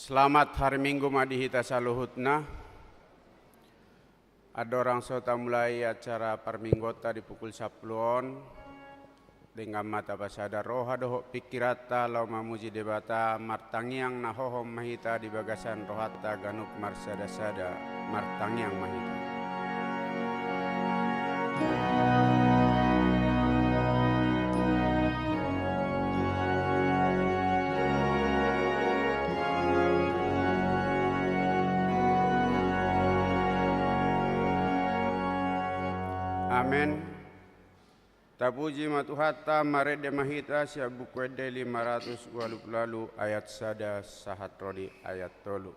Selamat hari Minggu madihita saluhutna. Ada orang sota mulai acara parminggota di pukul 10 dengan mata pasada roha doho pikirata lau mamuji debata martangiang nahohom mahita di bagasan rohata ganup marsada-sada martangiang mahita. Amen. Tapuji matuhata marede mahita sia bukwede 500 lalu ayat sada sahat rodi ayat tolu.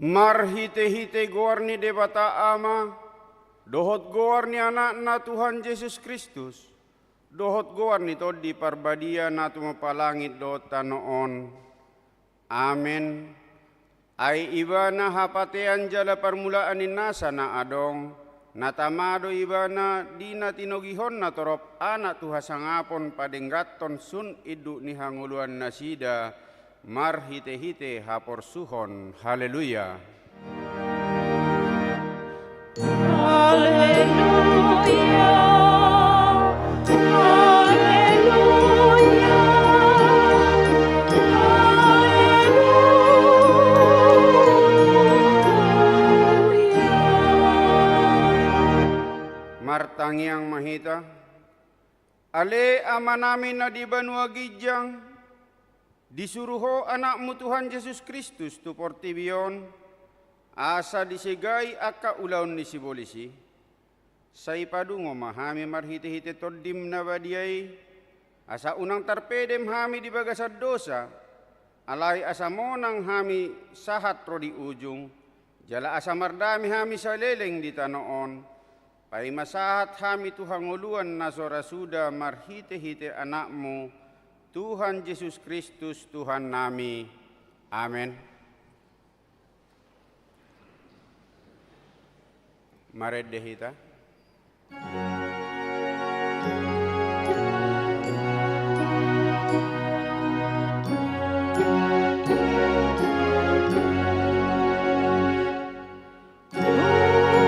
Marhite-hite gorni debata ama, dohot gorni anak na Tuhan Yesus Kristus, dohot gorni todi parbadia na tumapalangit dohot tanoon. Amen. Ay ibana hapatean jala permulaan nasa na adong, natamado ibana di na tinogihon na torop anak tuhasangapon padenggaton sun idu ni hanguluan nasida, marhite-hite hapor suhon. Haleluya. Haleluya. Haleluya. Haleluya. Martangiang mahita, ale ama namin na di banua gijang, disuruho anakmu Tuhan Yesus Kristus tu portibion, asa disegai aka ulaun ni sibolisi, say padungo mahami marhite-hite todim na badiay, asa unang tarpedem hami di bagasad dosa, alay asa monang hami sahat rodi ujung, jala asa mardami hami sa leleng di tanoon, pay masahat hami tuhanguluan na sorasuda marhite-hite anakmu, Tuhan Yesus Kristus Tuhan nami. Amen. Marede hita. Tuhan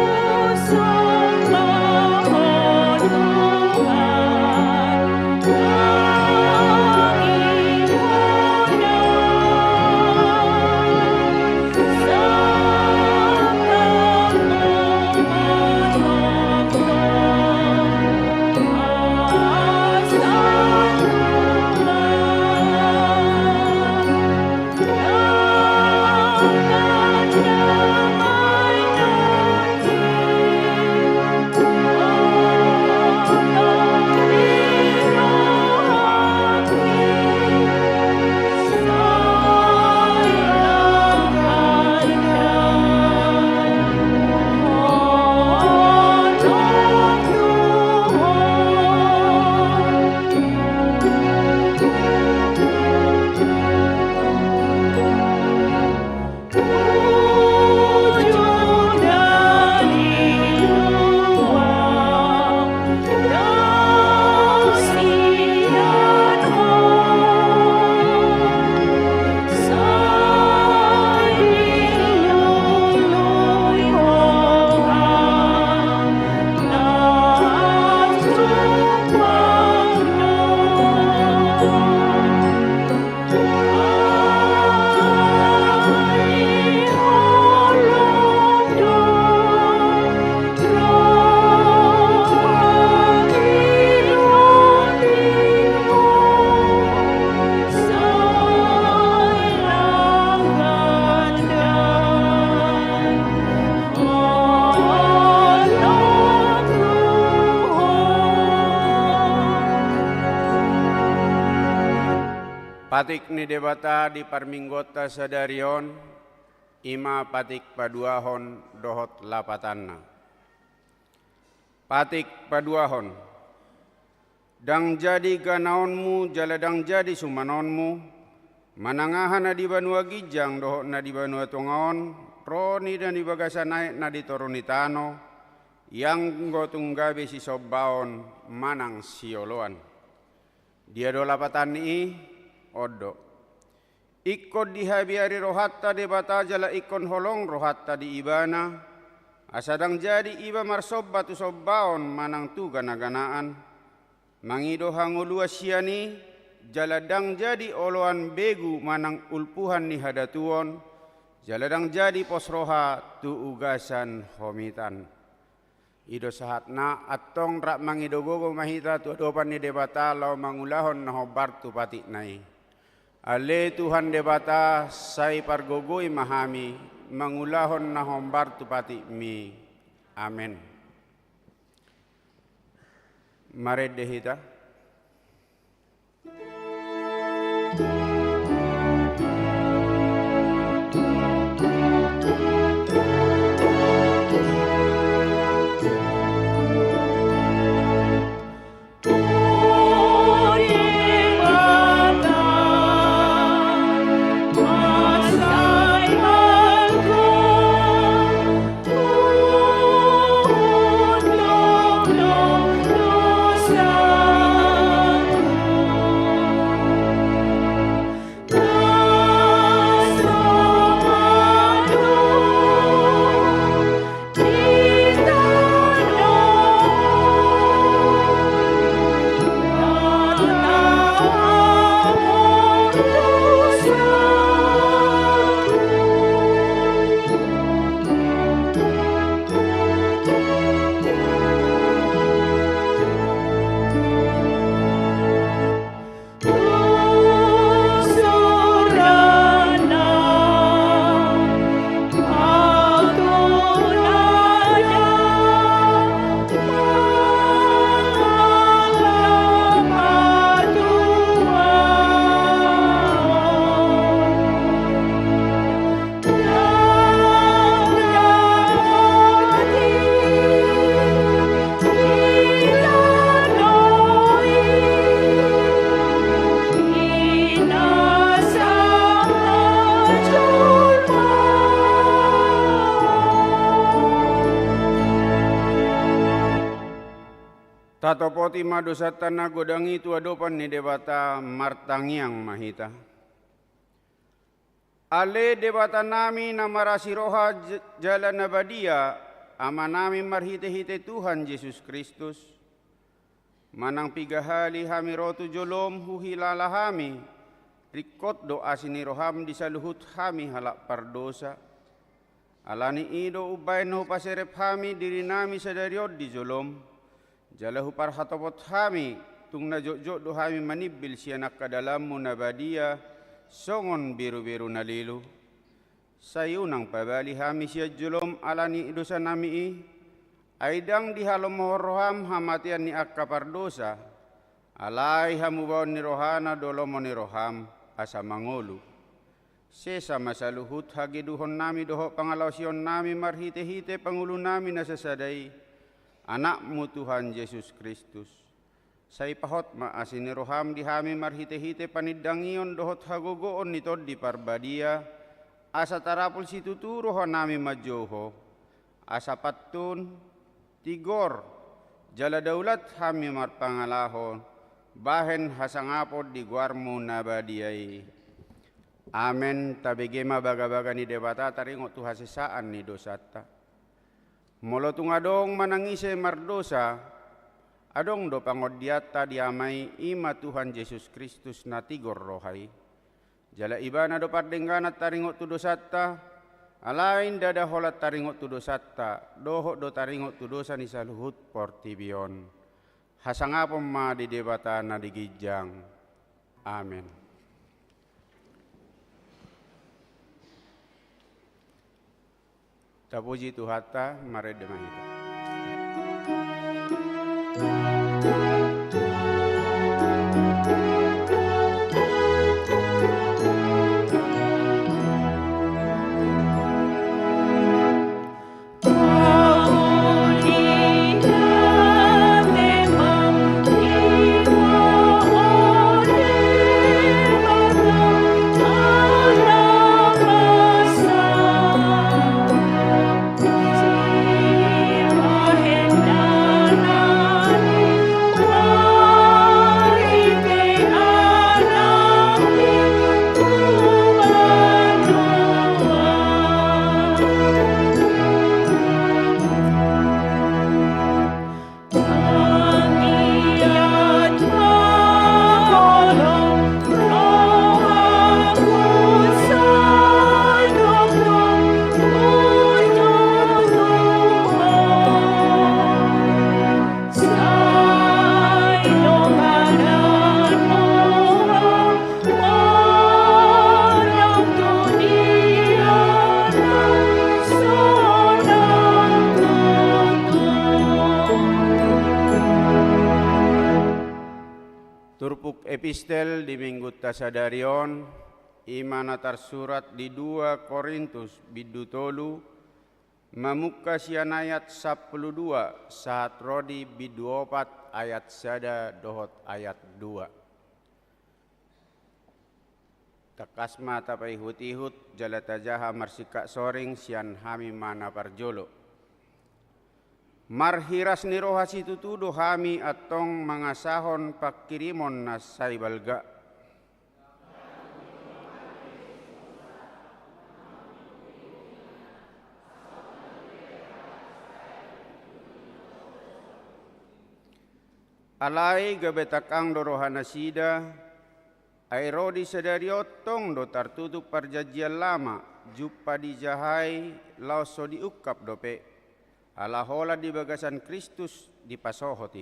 Patik ni debata di parminggota sadarion, ima patik paduahon dohot lapatanna. Patik paduahon, dang jadi ganaonmu jaladang jadi sumanonmu, manangahan na di banua gijang dohot na di banua tungaon, roni dan di bagasa naik na di torunitano, yang gotunggabe si sobbaon manang sioloan. Dia do lapatan ni odo. Ikod dihabiari rohatta debata jala ikon holong rohatta di ibana. Asadang jadi iba marsobba tu sobbaon manang tu gana-ganaan. Mangido hangulua siani jaladang jadi oloan begu manang ulpuhan ni hadatuon. Jaladang jadi posroha tu ugasan homitan. Ido sahatna atong rak mangido gogo mahita tu adopan ni debata lau mangulahon na hobar tu patik nai. Ale Tuhan debata sai pargogoi mahami mangulahon na hombar tu patik mi. Amen. Mari dehita. Tatopoti madosatana godangi tu adopan ni debata martangiang mahita. Ale debata nami namarasi roha jalan nabadia ama nami marhite-hite Tuhan Yesus Kristus. Manang pigahali hami rotu jolom huhilala hami. Rikot doa sini roham disaluhut hami halak pardosa. Alani ido ubain ho paserep hami diri nami sadariod di jolom. Jalahu parhatopot hami tung na jok-jok do hami manibil sianak kadalamu nabadia songon biru-biru nalilu. Sayunang pabali hami siya julom alani dosa nami aidang dihalom roham hamatian ni akka pardosa. Alai hamubawan ni rohana dolomo ni roham asa mangulu. Sesa masaluhut hagiduhon nami doho pangalawsion nami marhite-hite pangulo nami nasasadai. Anakmu Tuhan Yesus Kristus. Say pahot maasini roham di hami marhite-hite panidangion dohot hagogoon nitod di parbadia. Asa tarapul situturoho nami majoho. Asa patun tigor jala daulat hami marpangalahon. Bahen hasangapod di guarmu nabadiai. Amen. Tabigema baga-baga ni debata taringot tu hasisaan ni dosata. Molotung adong manangise mardosa, adong do pangodiata diamai ima Tuhan Yesus Kristus na tigor rohai. Jala ibana do pardengganat taringot tu dosata, alain dada holat taringot tu dosata, doho do taringot tu dosa ni saluhut portibion. Hasangapom ma di debata na digijang. Amen. Tapuji Tuhata mare demahita. Turpuk epistel di minggu tasadarion, imana tersurat di 2 Korintus bidu tolu, mamuka sian ayat 12, saat rodi bidu 4 ayat sada dohot ayat 2. Takasma tapai hut-ihut jalata jaha marsika soring sian hami mana parjolo. Marhiras ni rohasi tutudo hami atong mangasahon pakirimon na saibalga. Alai gabetakang dorohana sida, ay rodi sadariotong do tartutup perjanjian lama, juppa di jahai lauso diukap dope. Alahola di bagasan Kristus di pasohoti.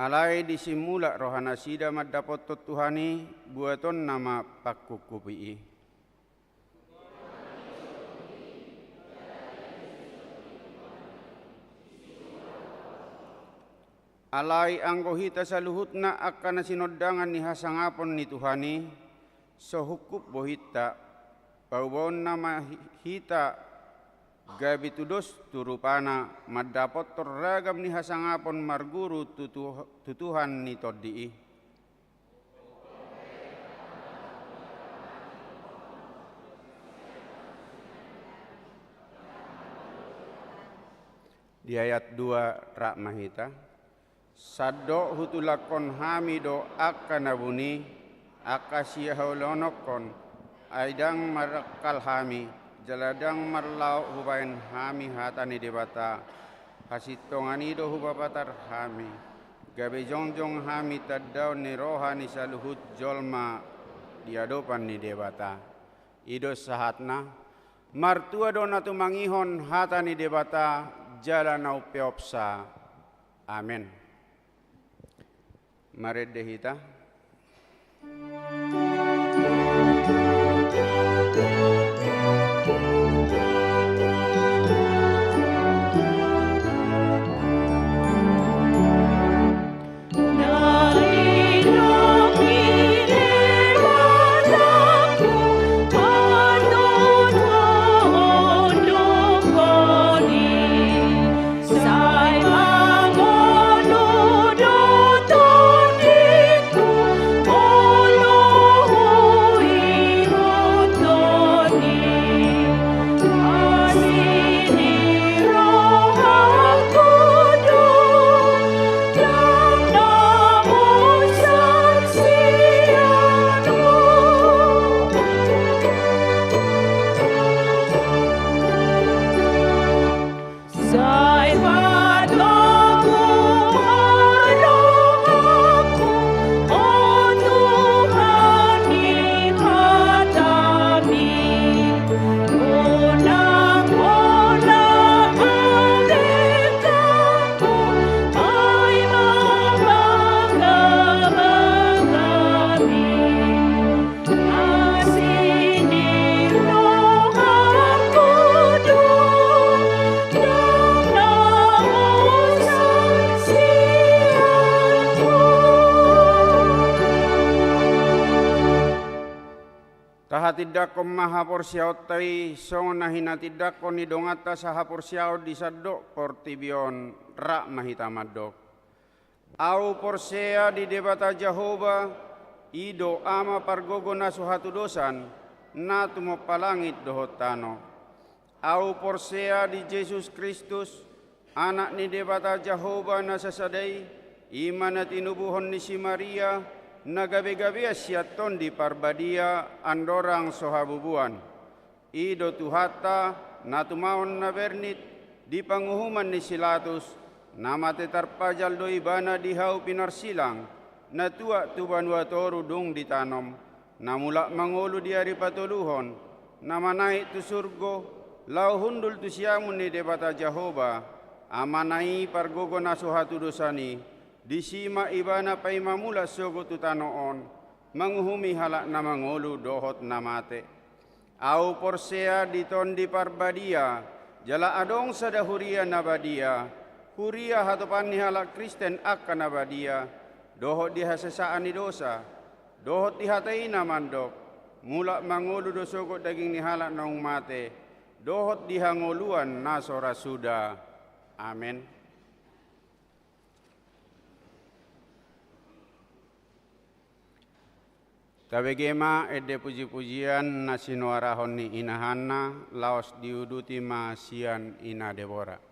Alai disimula rohana sida madapot Tuhani buaton nama pakukupi. Alai anggo hita sa luhutna akan sinoddangan ni hasangapon ni Tuhani, so hukup bohita, paubon nama hita gabi tudos turupana, madapot torragam ni hasangapon marguru tutuhan ni toddi'i. Di ayat 2 rak mahita, saddo hutulakon hamido akanabuni akasiyaholonokon aidang marakal hami jaladang marlau hubain hami hatani debata hasitonganido hubapatar hami gabe jongjong hami taddaw ni rohani saluhut jolma diadopan ni debata ido sahatna martua dona tumangihon hatani debata jalanau peopsa. Amin. Mari dehita. Tidak ko mahaporsiaw tay song nahina tidak ko ni dongata sa haporsiaw di saddo portibion ra mahitamadok. Au porsea di debata Jehova ido ama pargogo na suhatu dosan na tumopalangit dohotano. Au porsea di Jesus Kristus anak ni debata Jehova na sasadai iman na tinubuhon ni si Maria na gabi-gabi asyaton di parbadia andorang sohabubuan. Ido tuhata na tumaon na bernit di panguhuman ni Silatus na matetarpajal do ibana di hau pinarsilang na tua tuban watoru dung ditanom na mula mangulu di hari patuluhon na manai tu surgo lau hundul tu siamun ni debata Jehova amanai pargogo na sohatu dosani disima ibana pay mamula sogo tutanoon manguhumi halak na mangulu dohot na mate Au porsea diton di parbadia, jala adong sada huria nabadia, huria hatopan ni halak Kristen akan nabadia, dohot diha sesaan ni dosa, dohot dihatai na mandok, mulak mangulu dosokot daging ni halak naung mate, dohot dihangoluan nasora suda. Amin. Tabegema ede puji-pujian nasinuarahon ni inahanna laos diuduti ma sian ina Debora.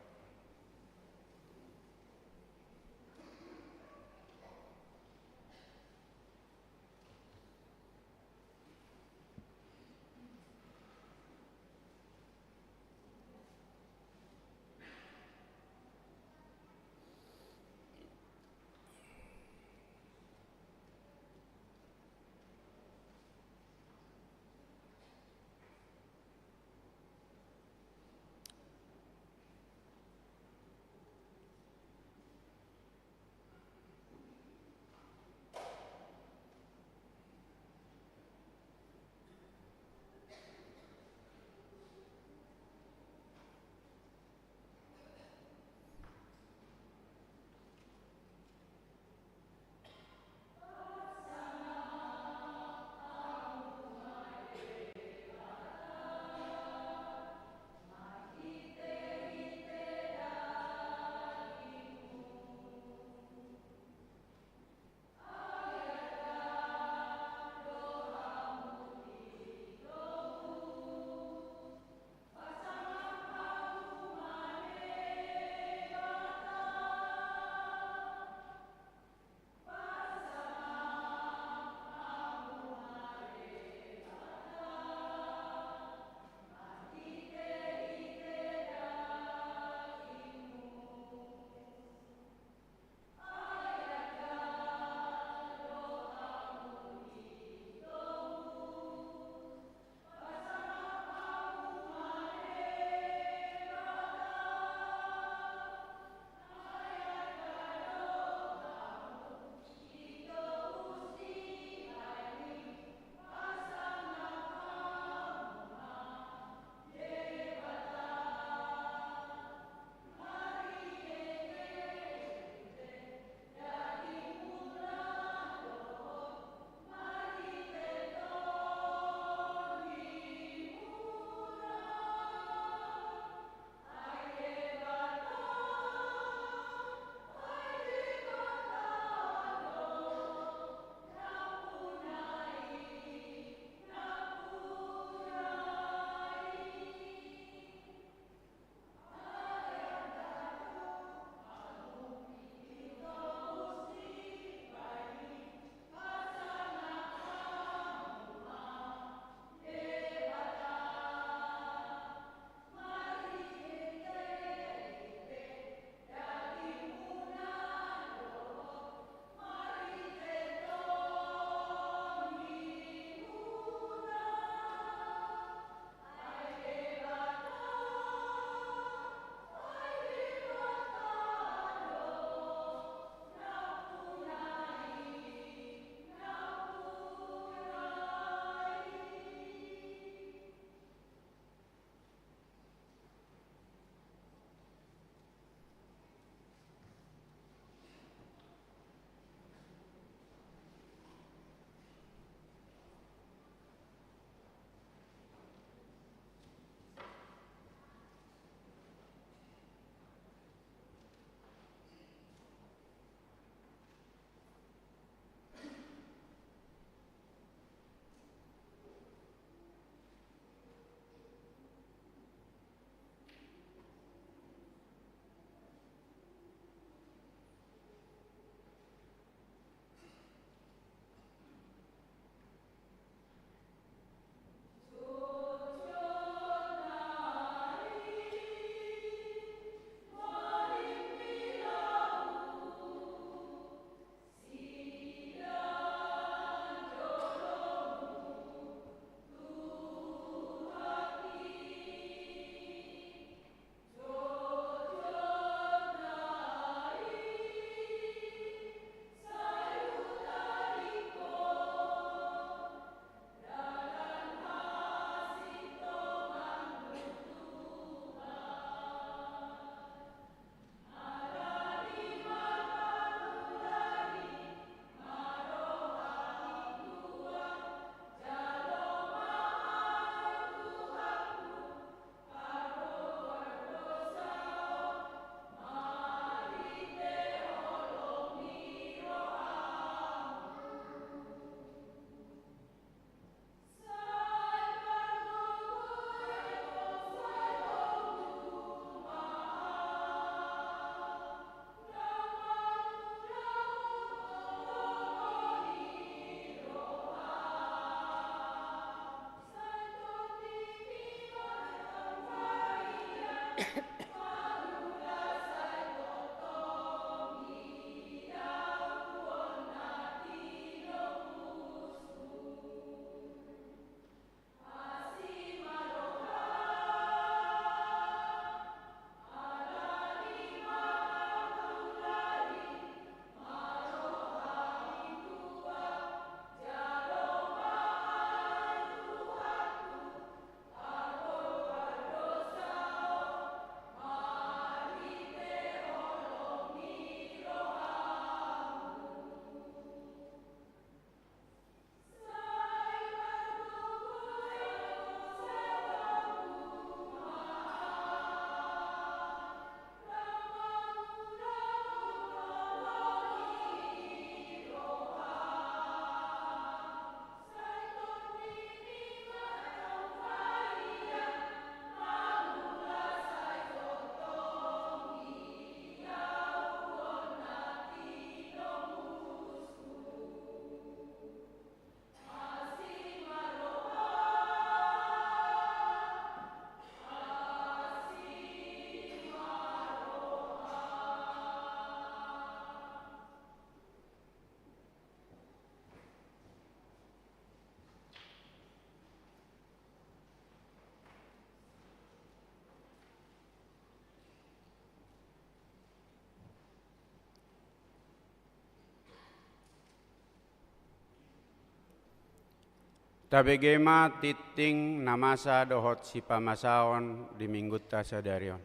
Tabegema titing namasa dohot si pamasaon di minggut tasadarion.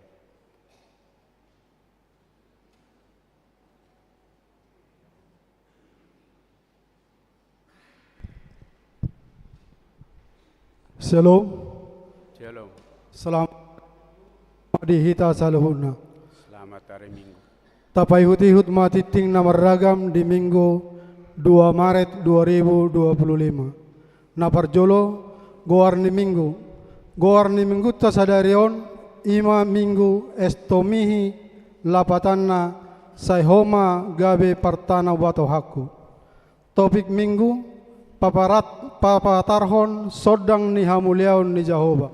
Shalom. Shalom. Selamat dihita saluhuna. Selamat hari Minggu. Tapai hutihut matiting namar ragam di Minggu 2 Maret 2025. Naparjolo goarni Minggu tasadarion ima Minggu estomihi lapatanna saihoma gabe partana wato haku. Topik Minggu papatarhon sodang ni hamuliaon ni Jehovah.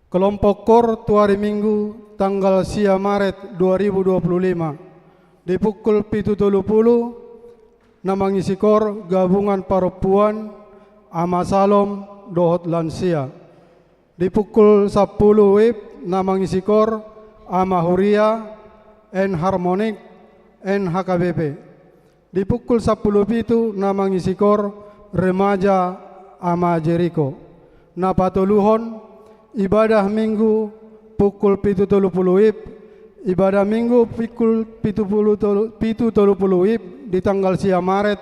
Kelompok KOR tuari Minggu tanggal 10 Maret 2025 di pukul 7.30 namangisi KOR gabungan perempuan Amasalom dohot lansia. Di pukul 10 WIB namangisi KOR Amahuria N Harmonik N HKBP. Di pukul 10.07 namangisi KOR Remaja Ama Jericho. Napatuluhon ibadah Minggu pukul 7.30 WIB, ibadah Minggu pukul 7.30 WIB di tanggal 10 Maret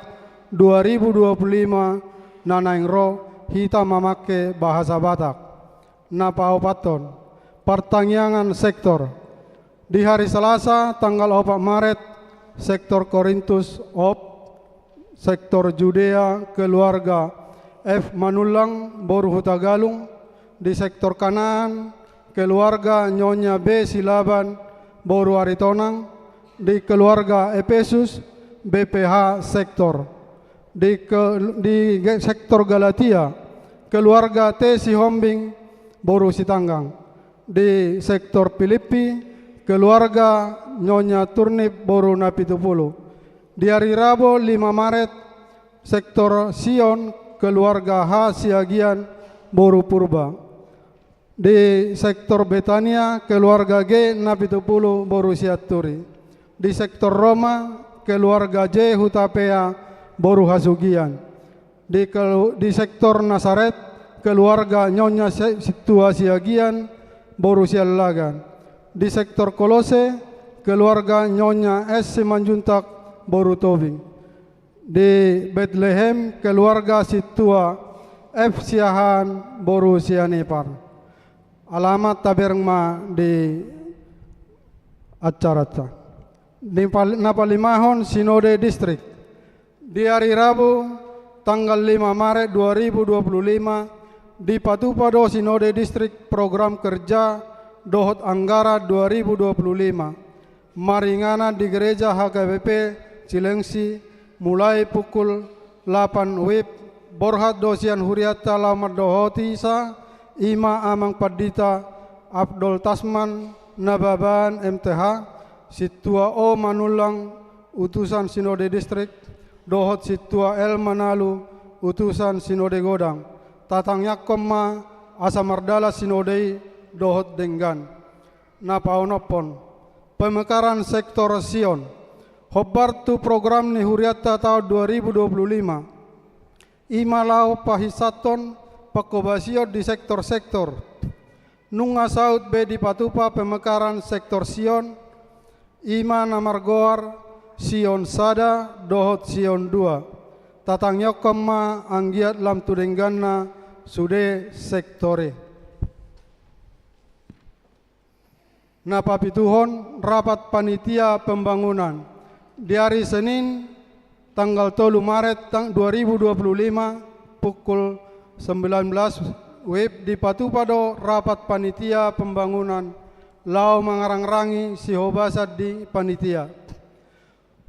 2025 nanaing roh hita mamake bahasa Batak. Napaopaton pertanyaan sektor di hari Selasa tanggal 4 Maret sektor Korintus sektor Judea keluarga F Manulang Boru Hutagalung. Di sektor Kanaan keluarga Nyonya B Silaban Boru Aritonang. Di keluarga Efesus BPH sektor. Di sektor Galatia keluarga T Sihombing Boru Sitanggang. Di sektor Filipi keluarga Nyonya Turnip Boru Napitupulu. Di hari Rabu 5 Maret sektor Sion keluarga H Siagian Boru Purba. Di sektor Betania keluarga G Napitupulu Boru Siaturi. Di sektor Roma keluarga J Hutapea Boru Hasugian. Di sektor Nasaret keluarga Nyonya Situa Siagian Boru Sialagan. Di sektor Kolose keluarga Nyonya S Simanjuntak Boru Tobing. Di Bethlehem keluarga Situa F Siahan Boru Sianipar. Alamat taberengma di acara di Napalimahon Sinode Distrik. Di hari Rabu tanggal 5 Maret 2025 di Patupado Sinode Distrik program kerja Dohot Anggara 2025 maringana di gereja HKBP Cilengsi mulai pukul 8 WIB Borhat Dosian Huriata Lamar Dohotisa Ima Amang Padita Abdul Tasman Nababan MTH Situa O Manulang utusan Sinode Distrik Dohot Situa L Manalu utusan Sinode Godang Tatang Yakomma Asamardala Sinode Dohot Denggan Napaonopon Pemekaran Sektor Sion Hobbartu program ni Huriata tahun 2025 Imalau pahisaton pakobasio di sektor-sektor Nunga saut be di patupa pemekaran sektor Sion Ima namargoar Sion Sada Dohot Sion 2 Tatang Yokomma Anggiat lam tudengganna Sude sektore Napapituhon rapat panitia pembangunan di hari Senin tanggal 3 Maret 2025 pukul 19 WIB di Patupado rapat panitia pembangunan lau mangarang-rangi si hobasat di panitia.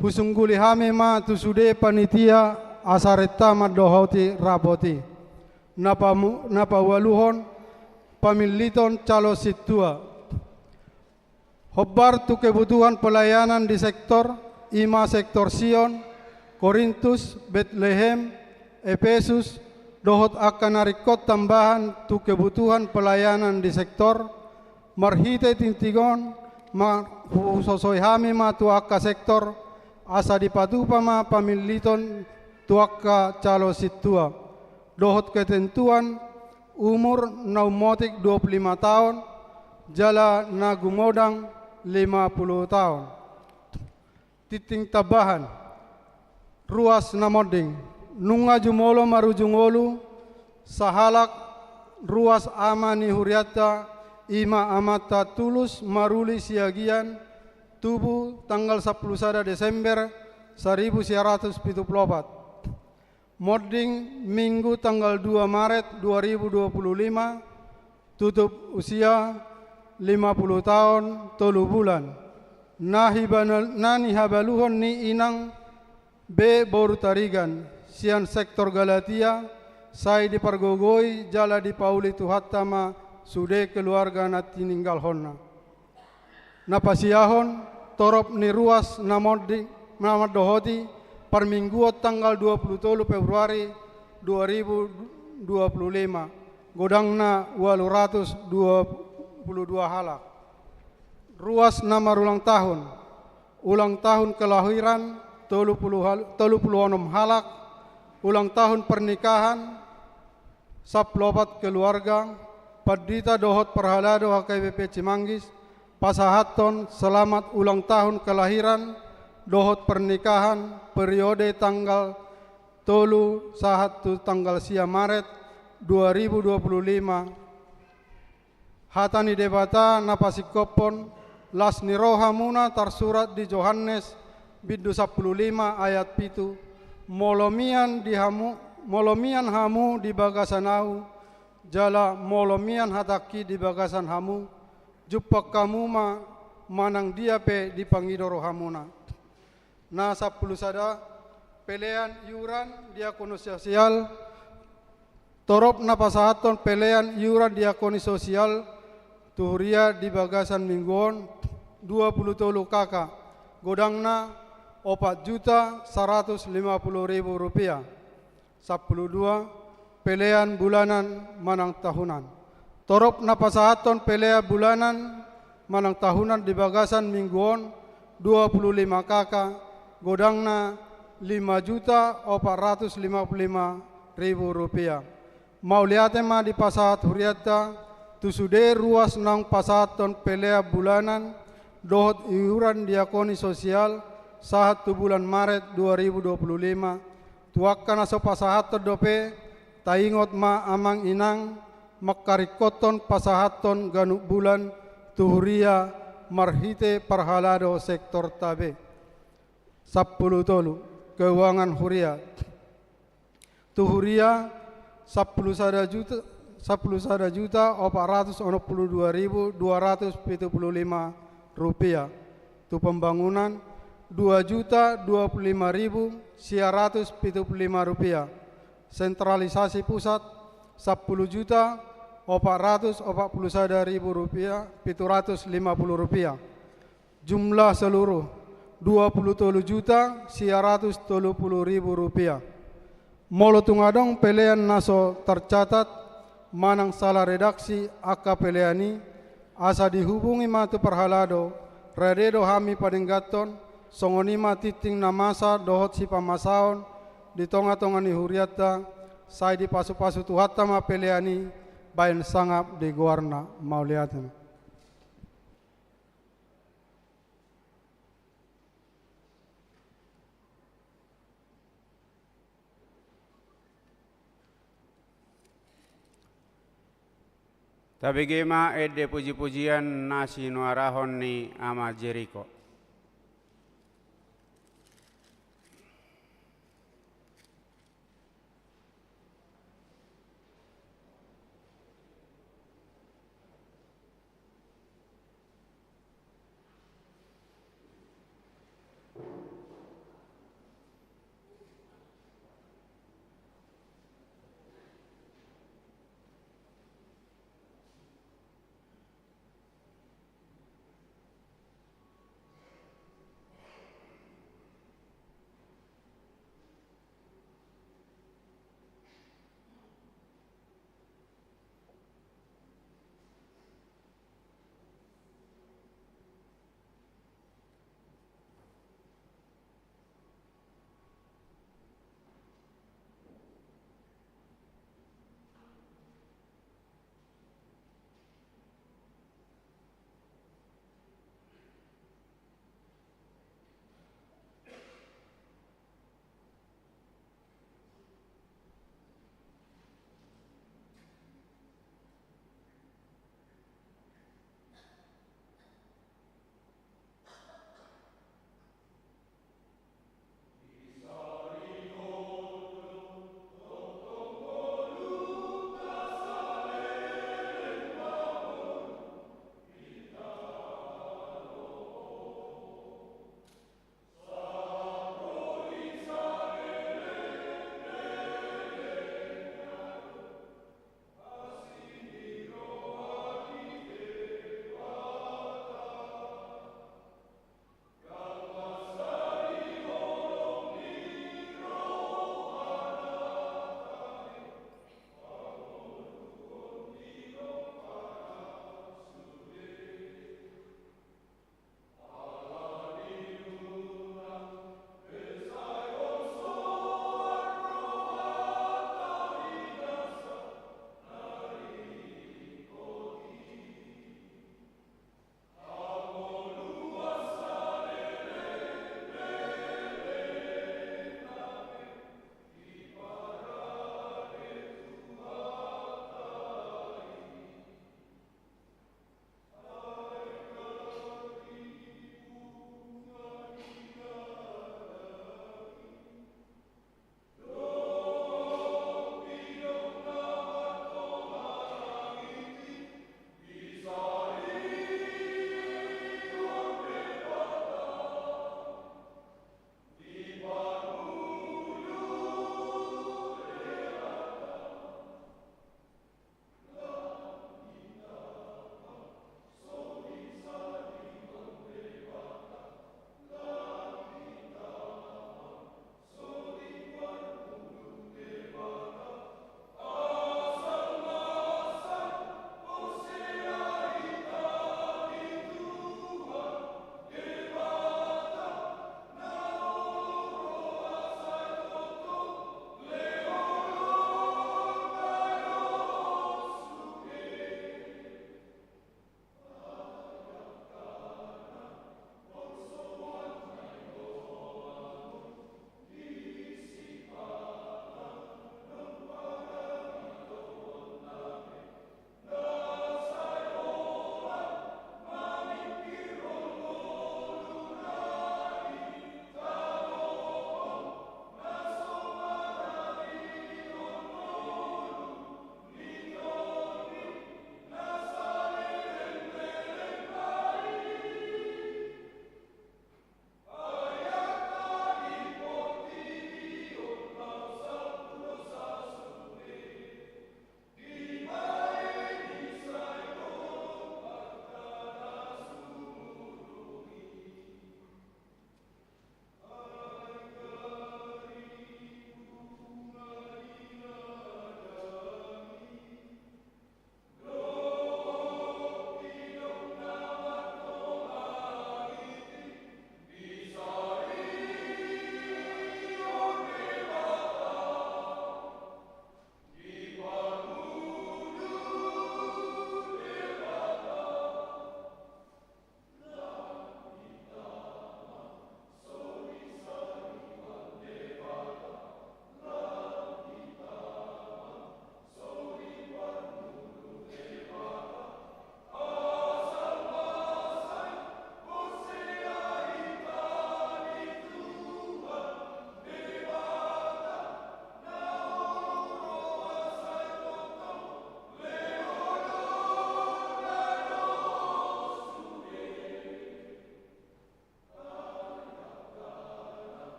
Husungguli hame ma tusude panitia asareta madohoti rapoti. Napa waluhon pamiliton calo situa. Hobbar tu kebutuhan pelayanan di sektor Ima sektor Sion, Korintus, Bethlehem, Efesus, dohot akan narikot tambahan tu kebutuhan pelayanan di sektor marhite tintigon ma husosoi hami ma tu akka sektor asa di patupa ma pamiliton tu akka calo situa dohot ketentuan umur naumotik 25 tahun jala nagumodang 50 tahun titing tabahan ruas namoding nunga jumolo marujungolu sahalak ruas amani huriata ima amata tulus maruli siagian tubuh tanggal 10 Desember 1974 moding minggu tanggal 2 Maret 2025 tutup usia 50 tahun 3 bulan nani habaluhon ni inang B. Boru Tarigan, sian sektor Galatia, sai di Pargogoi, jala di Pauli Tuhatama, sude keluarga na tininggal honna. Napasiahon, torop ni ruas namad dohoti, permingguot tanggal 27 Februari 2025, godangna 822 halak. Ruas nama ulang tahun kelahiran 36 halak, ulang tahun pernikahan, saplopat keluarga, padita dohot perhalado HKBP Cimanggis, pasahaton selamat ulang tahun kelahiran, dohot pernikahan, periode tanggal 3 sahat tanggal sia Maret 2025. Hatani debata napasikopon las niroha muna tersurat di Yohanes bidu 15 ayat 7 molomian hamu di bagasan au jala molomian hataki di bagasan hamu jupak kamu ma manang dia pe di pangidoro hamuna na 10 sada pelean yuran diakoni sosial torop na pasahaton pelean yuran diakoni sosial tuhuria di bagasan mingguon 23 kakak godangna 4.150.000 rupiah 12 pelean bulanan manang tahunan torop na pasahaton pelea bulanan manang tahunan di bagasan mingguon 25 kakak godangna 5.455.000 rupiah mau liate ma di pasahat huriata tusude ruas nang pasahaton pelea bulanan dohot iuran diakoni sosial sahat tu bulan Maret 2025 tuakkan aso pasahaton dope taingot ma amang inang makarikoton pasahaton ganuk bulan tuhuria marhite parhalado sektor tabe 10 tolu keuangan huria tuhuria 10.462.275 rupiah. Tu pembangunan 2.025.975 rupiah. Sentralisasi pusat 10.250.000 Rp441.750. Jumlah seluruh Rp23.930.000. Molo tungadong pelean naso tercatat manang salah redaksi aka peleani asa dihubungi matu perhalado rededo hami padenggaton songonima titing namasa dohot si pamasaon di tonga-tonga ni huriata sai di pasu-pasu tuhatta ma peleani bayan sangap di guarna mauliatan. Tabigema ede puji-pujian nasi nuarahon ni ama Jeriko.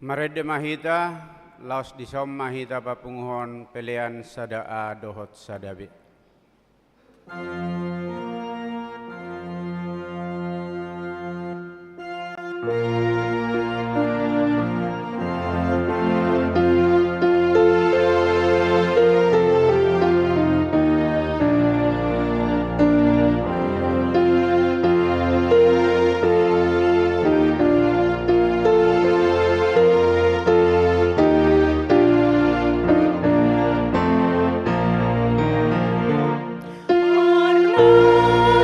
Marede mahita, laos disom mahita papunguhon pelean sadaa dohot sadabi.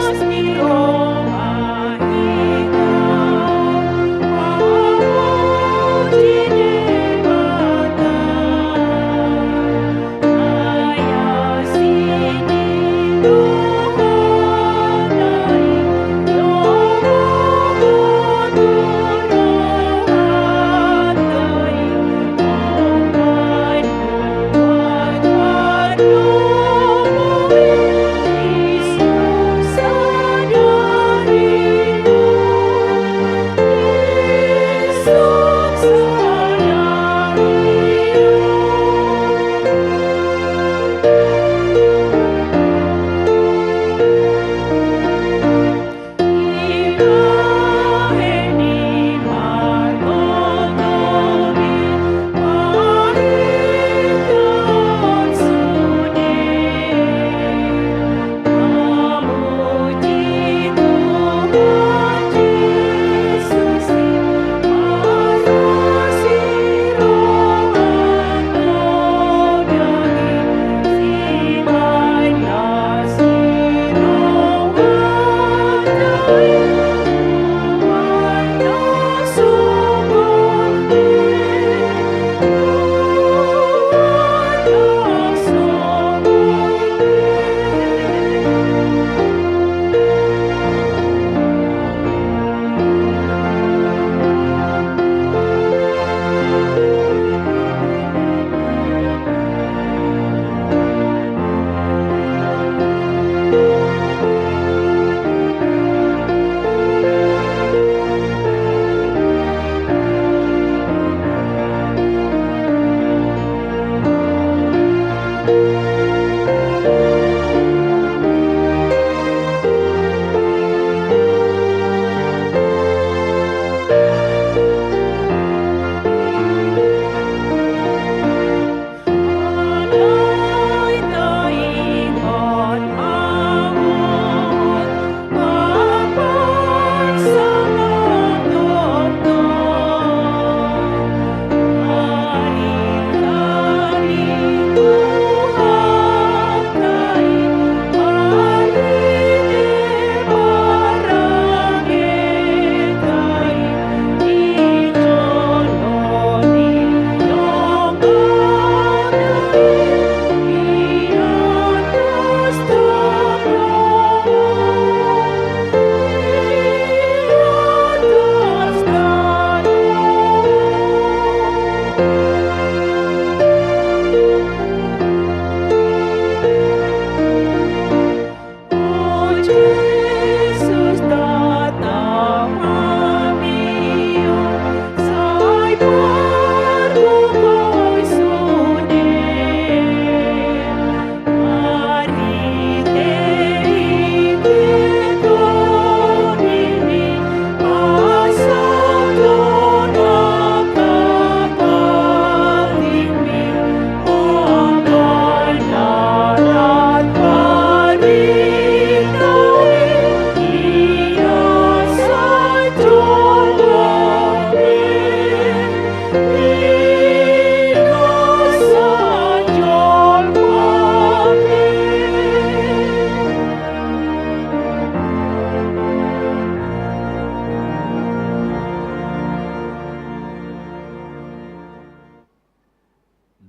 Armas ni Roma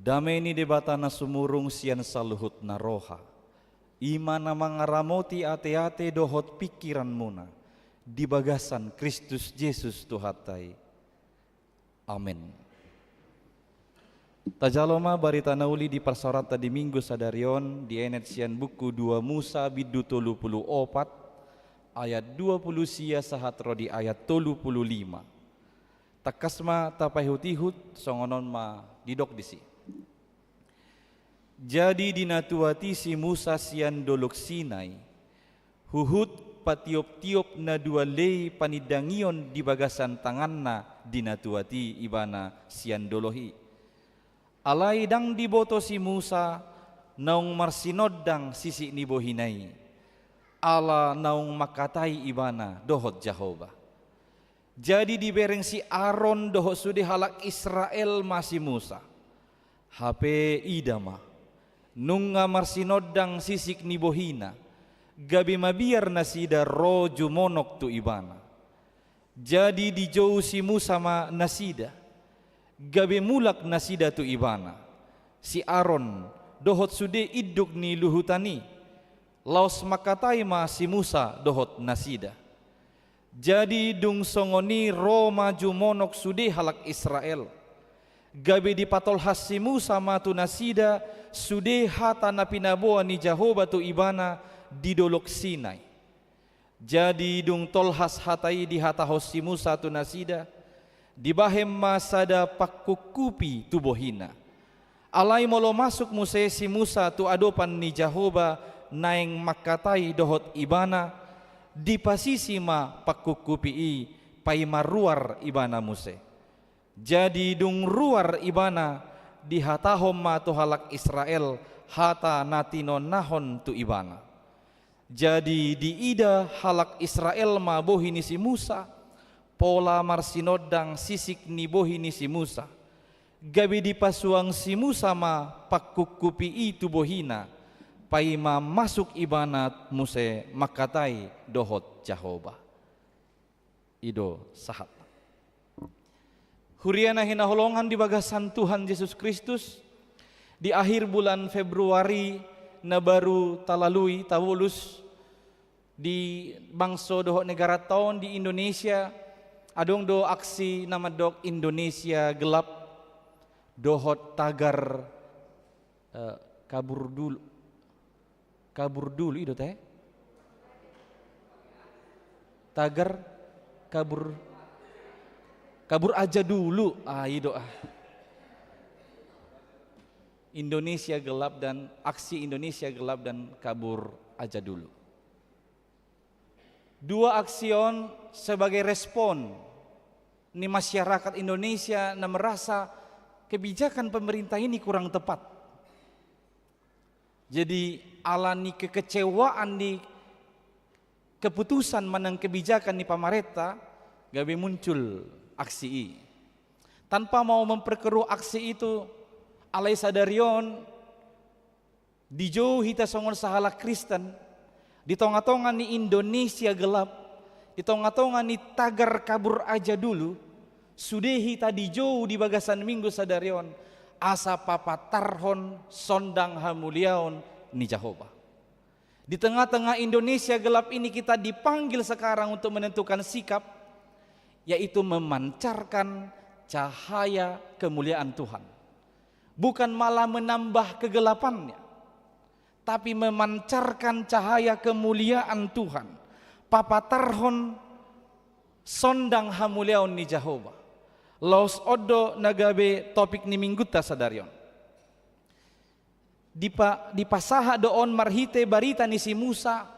Dameni debatana sumurung sian saluhut naroha. Imana mangaramoti ate-ate dohot pikiran muna. Di bagasan Kristus Yesus Tuhatai. Amin. Tajaloma barita nauli di persorata di minggu sadarion di enet sian buku 2 Musa bidu 34 ayat 20 sia sahat rodi ayat 35. takasma tapahutihut songonon ma didok disi. Jadi dinatuati si Musa sian dolok Sinai, huhut patiop-tiop na dua lei panidangion di bagasan tanganna dinatuati ibana sian dolohi. Alai dang diboto si Musa naung marsinodang sisi ni bohinai, ala naung makatai ibana dohot Jehovah. Jadi dibereng si Aaron dohot sudi halak Israel masih Musa. HP idama nunga marsinodang sisik ni bohina, gabi mabiar nasida roju monok tu ibana. Jadi dijauh si Musa ma nasida, gabi mulak nasida tu ibana. Si Aaron dohot sude iduk ni luhutani, laos makatai ma si Musa dohot nasida. Jadi dung songoni Roma jumonok sude halak Israel, gabi dipatolhas si Musa ma tu nasida sude hata na pinaboa ni Jehovah tu ibana di dolok Sinai. Jadi dung tolhas hatai di hatahos si Musa tu nasida, dibahem masada pakukupi tu bohina. Alai molo masuk Musa si Musa tu adopan ni Jehovah naeng makatai dohot ibana, di pasisi ma pakukupi i pai maruar ibana Musa. Jadi dung ruar ibana di hatahom ma tu halak Israel hata natinon nahon tu ibana. Jadi di ida halak Israel ma bohini si Musa, pola marsinodang sisik ni bohini si Musa. Gabi di pasuang si Musa ma pakukupi itu bohina, pai ma masuk ibanat Musa makatai dohot Jehovah. Ido sahat. Huriana hinaholongan di bagasan Tuhan Yesus Kristus di akhir bulan Februari na baru talalui tawulus di bangso dohot negara tahun di Indonesia adong do aksi nama dok Indonesia gelap dohot tagar kabur dulu itu teh tagar kabur aja dulu itu Indonesia gelap dan aksi Indonesia gelap dan kabur aja dulu. Dua aksion sebagai respon ni masyarakat Indonesia na merasa kebijakan pemerintah ini kurang tepat. Jadi alani kekecewaan di keputusan menang kebijakan ni pemerintah, gabe muncul aksi ini. Tanpa mau memperkeruh aksi itu, alai sadarion dijauh hita songon sahala Kristen, di tonga-tonga ni Indonesia gelap, di tonga-tonga ni tagar kabur aja dulu, sudehi tadi jauh di bagasan minggu sadarion, asa papatarhon sondang hamuliaon ni Jehovah. Di tengah-tengah Indonesia gelap ini kita dipanggil sekarang untuk menentukan sikap, yaitu memancarkan cahaya kemuliaan Tuhan. Bukan malah menambah kegelapannya, tapi memancarkan cahaya kemuliaan Tuhan. Papatarhon sondang hamuliaon ni Jehovah. Laos odo nagabe topik ni mingguta sadarion. Di pasaha doon marhite barita ni si Musa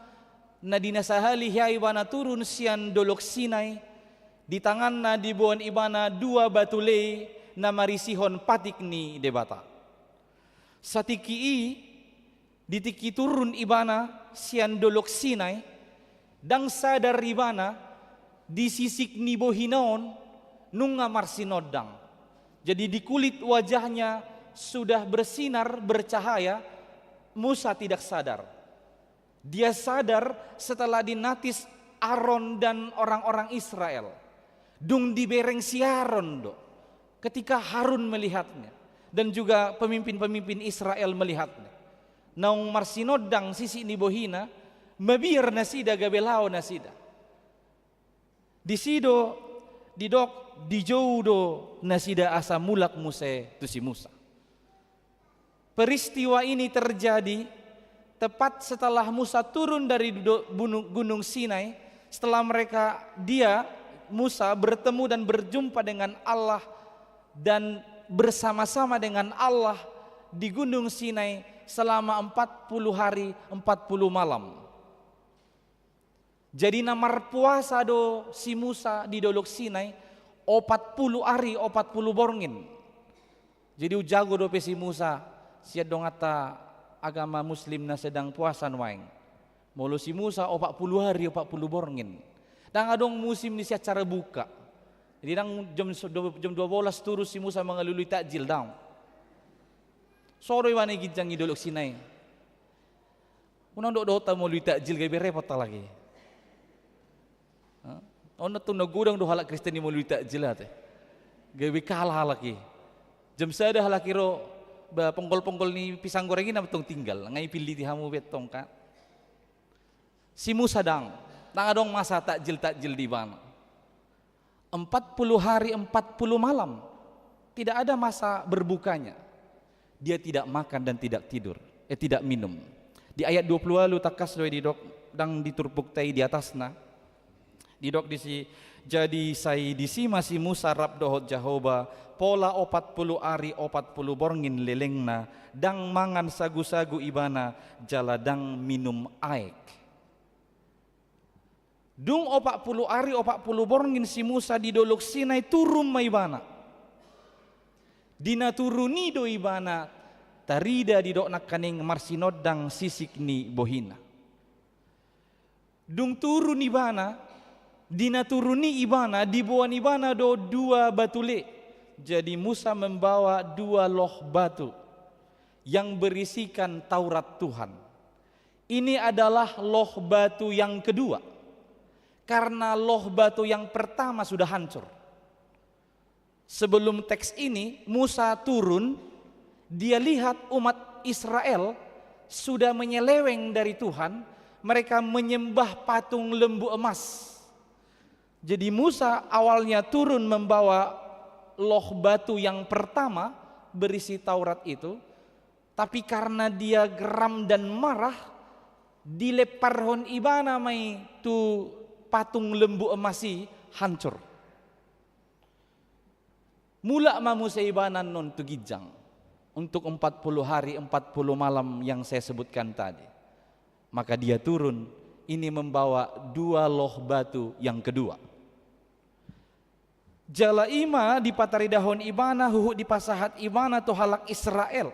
na dinasahali hiyay wana turun siyan dolok Sinai, di tangan na dibuan ibana dua batulay na marisihon patik ni debata. Sa tikii ditiki turun ibana siyan dolok Sinai, dang sadar ibana di sisik ni bohinaon nunga marsinodang. Jadi di kulit wajahnya sudah bersinar bercahaya. Musa tidak sadar. Dia sadar setelah dinatis Aaron dan orang-orang Israel. Dung dibereng si Aaron do. Ketika Harun melihatnya dan juga pemimpin-pemimpin Israel melihatnya, naung marsinodang sisi ni bohina, mabir nasida gabelao nasida. Disido didok dijoudo nasida asa mulak Musa tu si Musa. Peristiwa ini terjadi tepat setelah Musa turun dari gunung Sinai, setelah Musa bertemu dan berjumpa dengan Allah dan bersama-sama dengan Allah di Gunung Sinai selama 40 hari 40 malam. Jadi namar puasa do si Musa di Dolok Sinai 40 hari 40 borngin. Jadi ujago do pe si Musa siat dong ata agama muslim na sedang puasan waeng. Molo si Musa 40 hari 40 borngin. Dan adong musim ni siat cara buka. Jadi nang jam 12 turus si Musa mengalului takjil daun. Sore wani gijang Dolok Sinai. Unang do ta mo lui takjil gabe repot ta lagi. Ono tu nagudang do halak Kristen ni mo lui takjil ate. Gabe kalah lagi. Jam sada halaki ro ponggol-ponggol ni pisang goreng ini tong tinggal. Ngai pilih ti hamu betong kan. Si Musa dang adong masa takjil di bana. 40 hari 40 malam. Tidak ada masa berbukanya. Dia tidak makan dan tidak tidur, tidak minum. Di ayat 20 lalu takas doy di dok dang diturpuk tai di atasna. Di dok disi jadi sai disi masih Musa rab dohot Jahoba pola 40 hari 40 borngin lelengna dang mangan sagu-sagu ibana jala dang minum aek. Dung 40 hari 40 borngin si Musa di Dolok Sinai turun maibana. Dina turuni do ibana tarida di dok nakaning marsinod dang sisik ni bohina. Dung turun ibana, dina turuni ibana di bawah ibana do 2 batule. Jadi Musa membawa 2 loh batu yang berisikan Taurat Tuhan. Ini adalah loh batu yang kedua. Karena loh batu yang pertama sudah hancur. Sebelum teks ini Musa turun, dia lihat umat Israel sudah menyeleweng dari Tuhan, mereka menyembah patung lembu emas. Jadi Musa awalnya turun membawa loh batu yang pertama berisi Taurat itu, tapi karena dia geram dan marah, dileparhon ibana mai tu patung lembu emasi hancur. Mula mamusa ibanan non tu gijang untuk 40 hari 40 malam yang saya sebutkan tadi. Maka dia turun ini membawa 2 loh batu yang kedua. Jala ima di pataridahon ibana huhu di pasahat ibana tu halak Israel.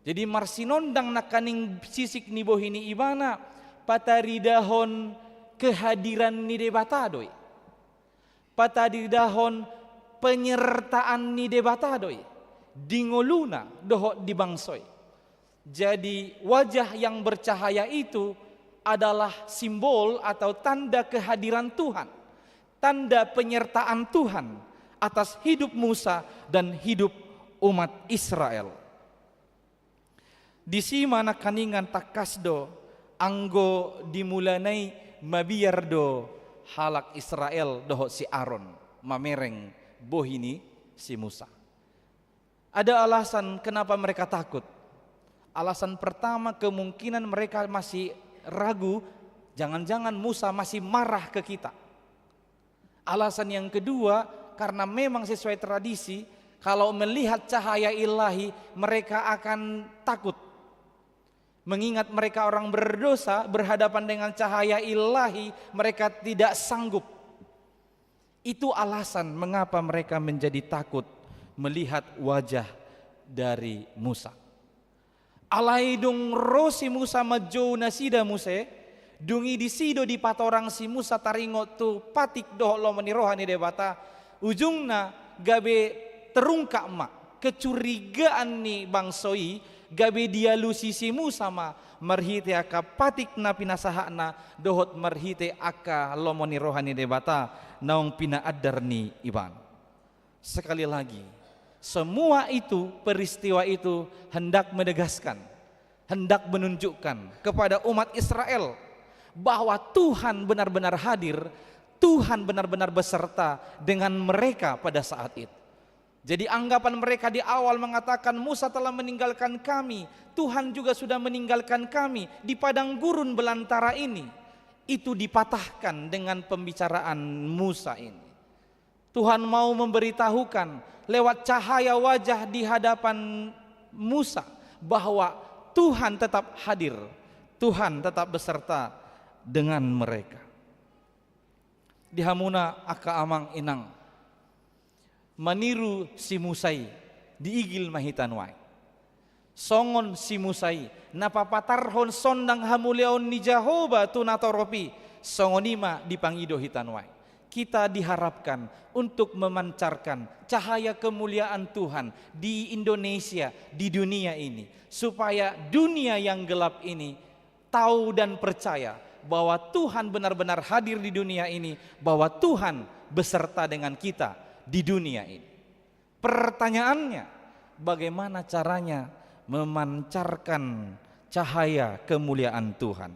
Jadi marsinondang nakaning sisik ni bohini ibana pataridahon kehadiran ni debatadoi. Pataridahon penyertaan ni debatadoi. Dingoluna dohot di bangsoy. Jadi wajah yang bercahaya itu adalah simbol atau tanda kehadiran Tuhan, tanda penyertaan Tuhan atas hidup Musa dan hidup umat Israel. Di mana kaningan takasdo anggo dimulanai mabiardo halak Israel dohot si Aaron mamereng bohini si Musa. Ada alasan kenapa mereka takut. Alasan pertama kemungkinan mereka masih ragu, jangan-jangan Musa masih marah ke kita. Alasan yang kedua karena memang sesuai tradisi kalau melihat cahaya ilahi mereka akan takut. Mengingat mereka orang berdosa berhadapan dengan cahaya ilahi mereka tidak sanggup. Itu alasan mengapa mereka menjadi takut melihat wajah dari Musa. Alai dung rosi Musa majo nasida Musa, dungi disido di patorang si Musa taringot tu patik doh lo menirohani debata, ujungna gabe terungkap mak kecurigaan ni bangsoi gabe dialusi si Musa ma marhite aka patik na pinasahana dohot marhite aka lo menirohani debata naung pinaadar ni iban. Sekali lagi, semua itu peristiwa itu hendak menegaskan, hendak menunjukkan kepada umat Israel bahwa Tuhan benar-benar hadir, Tuhan benar-benar beserta dengan mereka pada saat itu. Jadi anggapan mereka di awal mengatakan Musa telah meninggalkan kami, Tuhan juga sudah meninggalkan kami di padang gurun belantara ini. itu dipatahkan dengan pembicaraan Musa ini. Tuhan mau memberitahukan lewat cahaya wajah di hadapan Musa bahwa Tuhan tetap hadir, Tuhan tetap beserta dengan mereka. Di hamuna aka amang inang maniru si Musai diigil mahitan wai. Songon si Musai napapatarhon sondang hamuliaon ni Jehovah tunatoropi songonima dipangido hitan wai. Kita diharapkan untuk memancarkan cahaya kemuliaan Tuhan di Indonesia, di dunia ini, supaya dunia yang gelap ini tahu dan percaya bahwa Tuhan benar-benar hadir di dunia ini, bahwa Tuhan beserta dengan kita di dunia ini. Pertanyaannya, bagaimana caranya memancarkan cahaya kemuliaan Tuhan?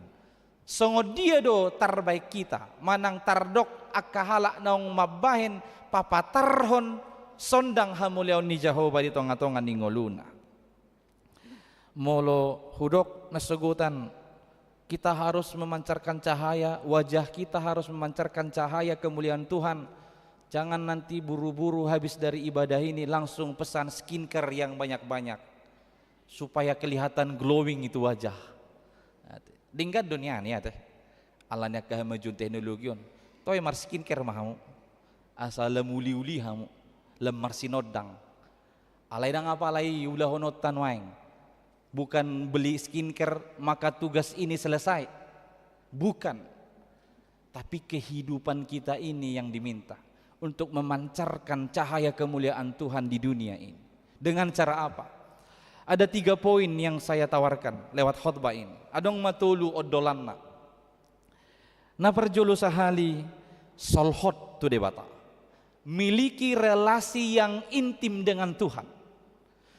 Songo dia do tarbaik kita manang tardok akahala naong mabahin papatarhon sondang hamuliaon ni Jehovah di tonga-tonga ni ngoluna. Molo hudok nasugutan, kita harus memancarkan cahaya, wajah kita harus memancarkan cahaya kemuliaan Tuhan. Jangan nanti buru-buru habis dari ibadah ini langsung pesan skincare yang banyak-banyak supaya kelihatan glowing itu wajah. Dingkat dunia ni teh. Alanya kemajuan teknologi on. Toy mar skincare mahamu. Asal lemuli-uli hamu. Lemar sinodang. Alai dang apa alai ulah honotan waeng. Bukan beli skincare maka tugas ini selesai. Bukan. Tapi kehidupan kita ini yang diminta untuk memancarkan cahaya kemuliaan Tuhan di dunia ini. Dengan cara apa? Ada 3 poin yang saya tawarkan lewat khutbah ini. Adong matulu odolanna. Na perjolo sahali solhot tu debata. Miliki relasi yang intim dengan Tuhan.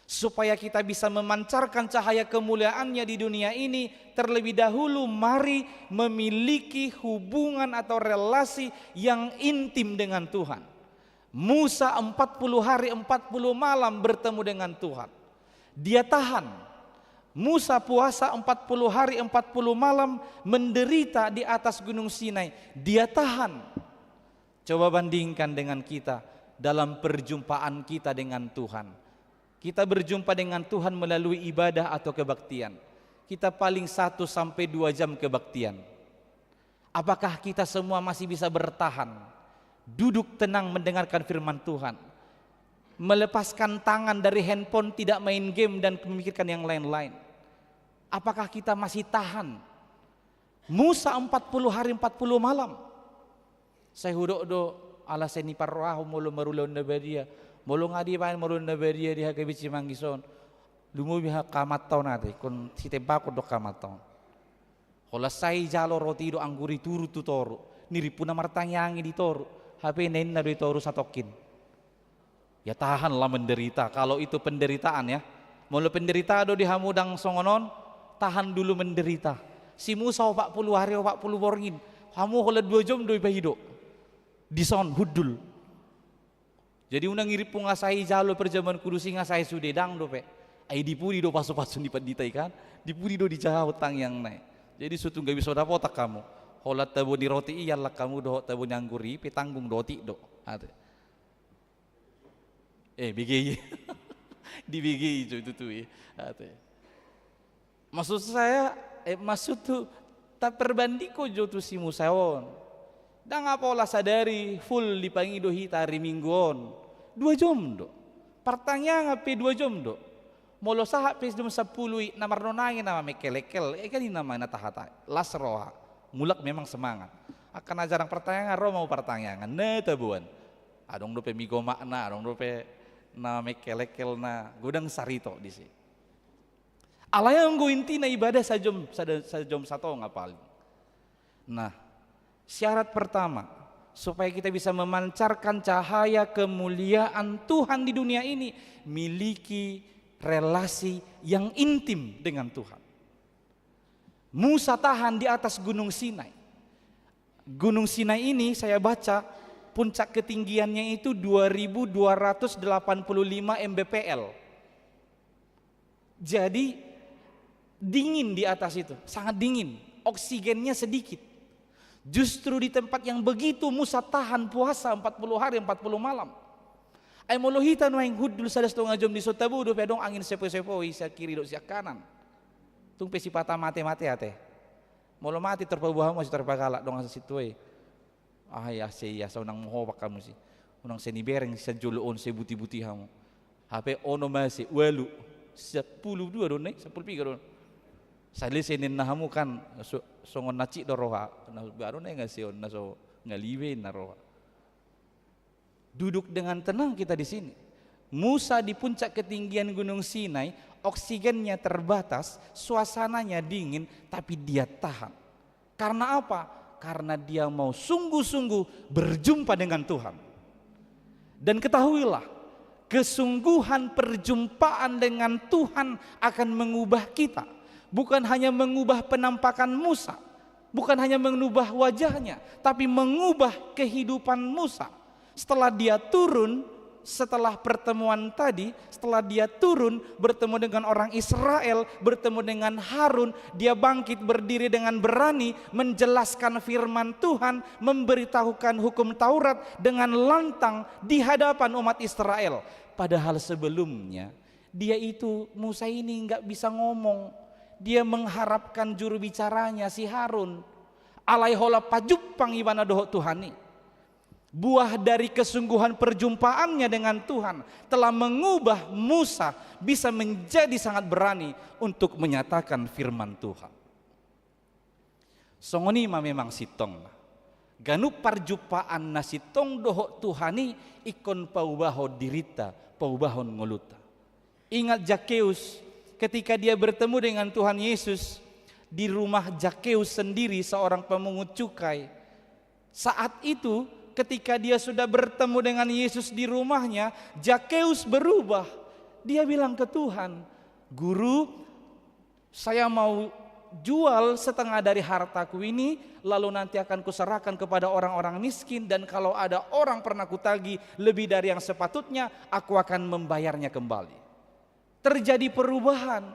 Supaya kita bisa memancarkan cahaya kemuliaannya di dunia ini, terlebih dahulu mari memiliki hubungan atau relasi yang intim dengan Tuhan. Musa 40 hari 40 malam bertemu dengan Tuhan. Dia tahan. Musa puasa 40 hari 40 malam menderita di atas Gunung Sinai. Dia tahan. Coba bandingkan dengan kita dalam perjumpaan kita dengan Tuhan. Kita berjumpa dengan Tuhan melalui ibadah atau kebaktian. Kita paling 1 sampai 2 jam kebaktian. Apakah kita semua masih bisa bertahan? Duduk tenang mendengarkan firman Tuhan. Melepaskan tangan dari handphone, tidak main game dan memikirkan yang lain-lain. Apakah kita masih tahan? Musa 40 hari 40 malam. Saya hudok do ala seni parwahu mulu marulon nabadia. Mulu ngadi bain marulon nabadia di hakabici manggison. Lumubi ha kamatau nate kon sitebako do kamatau. Hola sai jalo roti do angguri turu tutoru. Niripuna martanyangi di toru. HP nen na do toru satokin. Ya tahanlah menderita. Kalau itu penderitaan ya. Mula penderita do di hamudang songonon, tahan dulu menderita. Si Musa 40 hari 40 borngin. Hamu hola 2 jam do ibahido. Dison hudul. Jadi unang ngirip po ngasai jalo perjaman kudusi ngasai sudedang do pe. Ay dipuri do paso-paso di paditay kan. Dipuri do di jahaw tang yang naik. Jadi sutu gak bisa dapotak kamu. Hola tabo di roti iyalah kamu do tabo nyangguri pe tanggung roti do. BGI di BGI itu tuh ya. Maksud saya maksud tuh tak perbandiko jo tu si Musawon. Dan apa olah sadari full dipangi do hitari mingguon 2 jam do. Pertanyaan apa 2 jam do. Molo saha pes jam 10 namar nonangin nama mekelekel kan ini nama natahata lasroha. Mulak memang semangat. Akan ajarang pertanyaan ro mau pertanyaan tabuan. Adong do pe migo makna, adong do pe na mekelekel na gudang sarito di sini. Alayang go inti na ibadah sajom sato ngapalin. Nah, syarat pertama supaya kita bisa memancarkan cahaya kemuliaan Tuhan di dunia ini, miliki relasi yang intim dengan Tuhan. Musa tahan di atas Gunung Sinai. Gunung Sinai ini saya baca puncak ketinggiannya itu 2285 mBPL. Jadi dingin di atas itu, sangat dingin, oksigennya sedikit. Justru di tempat yang begitu Musa tahan puasa 40 hari 40 malam. Ay molohita no yang hudul sadas to ngajom di sotabu do pedong angin sepo-sepo isa kiri do sia kanan. Tung pesi patah mate-mate ate. Molo mati terpabuah mo si terpagala dong asa situe. Ah ya se ya sa unang mohobak kamu si. Unang senibereng sa juluon se buti-buti hamo. HP ono masih walu 12 don nih 10 piga don. Sali senin nahamu kan songon naci doroha na baru nih ngasion na so ngaliwe naroha. Duduk dengan tenang kita di sini. Musa di puncak ketinggian Gunung Sinai, oksigennya terbatas, suasananya dingin, tapi dia tahan. Karena apa? Karena dia mau sungguh-sungguh berjumpa dengan Tuhan. Dan ketahuilah, kesungguhan perjumpaan dengan Tuhan akan mengubah kita. Bukan hanya mengubah penampakan Musa, bukan hanya mengubah wajahnya, tapi mengubah kehidupan Musa. Setelah dia turun, setelah pertemuan tadi, setelah dia turun bertemu dengan orang Israel, bertemu dengan Harun, dia bangkit berdiri dengan berani menjelaskan firman Tuhan, memberitahukan hukum Taurat dengan lantang di hadapan umat Israel. Padahal sebelumnya dia itu, Musa ini nggak bisa ngomong. Dia mengharapkan juru bicaranya si Harun. Alaihola pajupang ibana doho Tuhani. Buah dari kesungguhan perjumpaannya dengan Tuhan telah mengubah Musa bisa menjadi sangat berani untuk menyatakan firman Tuhan. Songoni memang sitong. Ganu parjupaan na sitong doho Tuhani ikon paubaho dirita, paubahon ngoluta. Ingat Zakeus ketika dia bertemu dengan Tuhan Yesus di rumah Zakeus sendiri, seorang pemungut cukai. Saat itu ketika dia sudah bertemu dengan Yesus di rumahnya, Zakeus berubah. Dia bilang ke Tuhan, Guru, saya mau jual setengah dari hartaku ini, lalu nanti akan kuserahkan kepada orang-orang miskin, dan kalau ada orang pernah kutagi lebih dari yang sepatutnya, aku akan membayarnya kembali. Terjadi perubahan.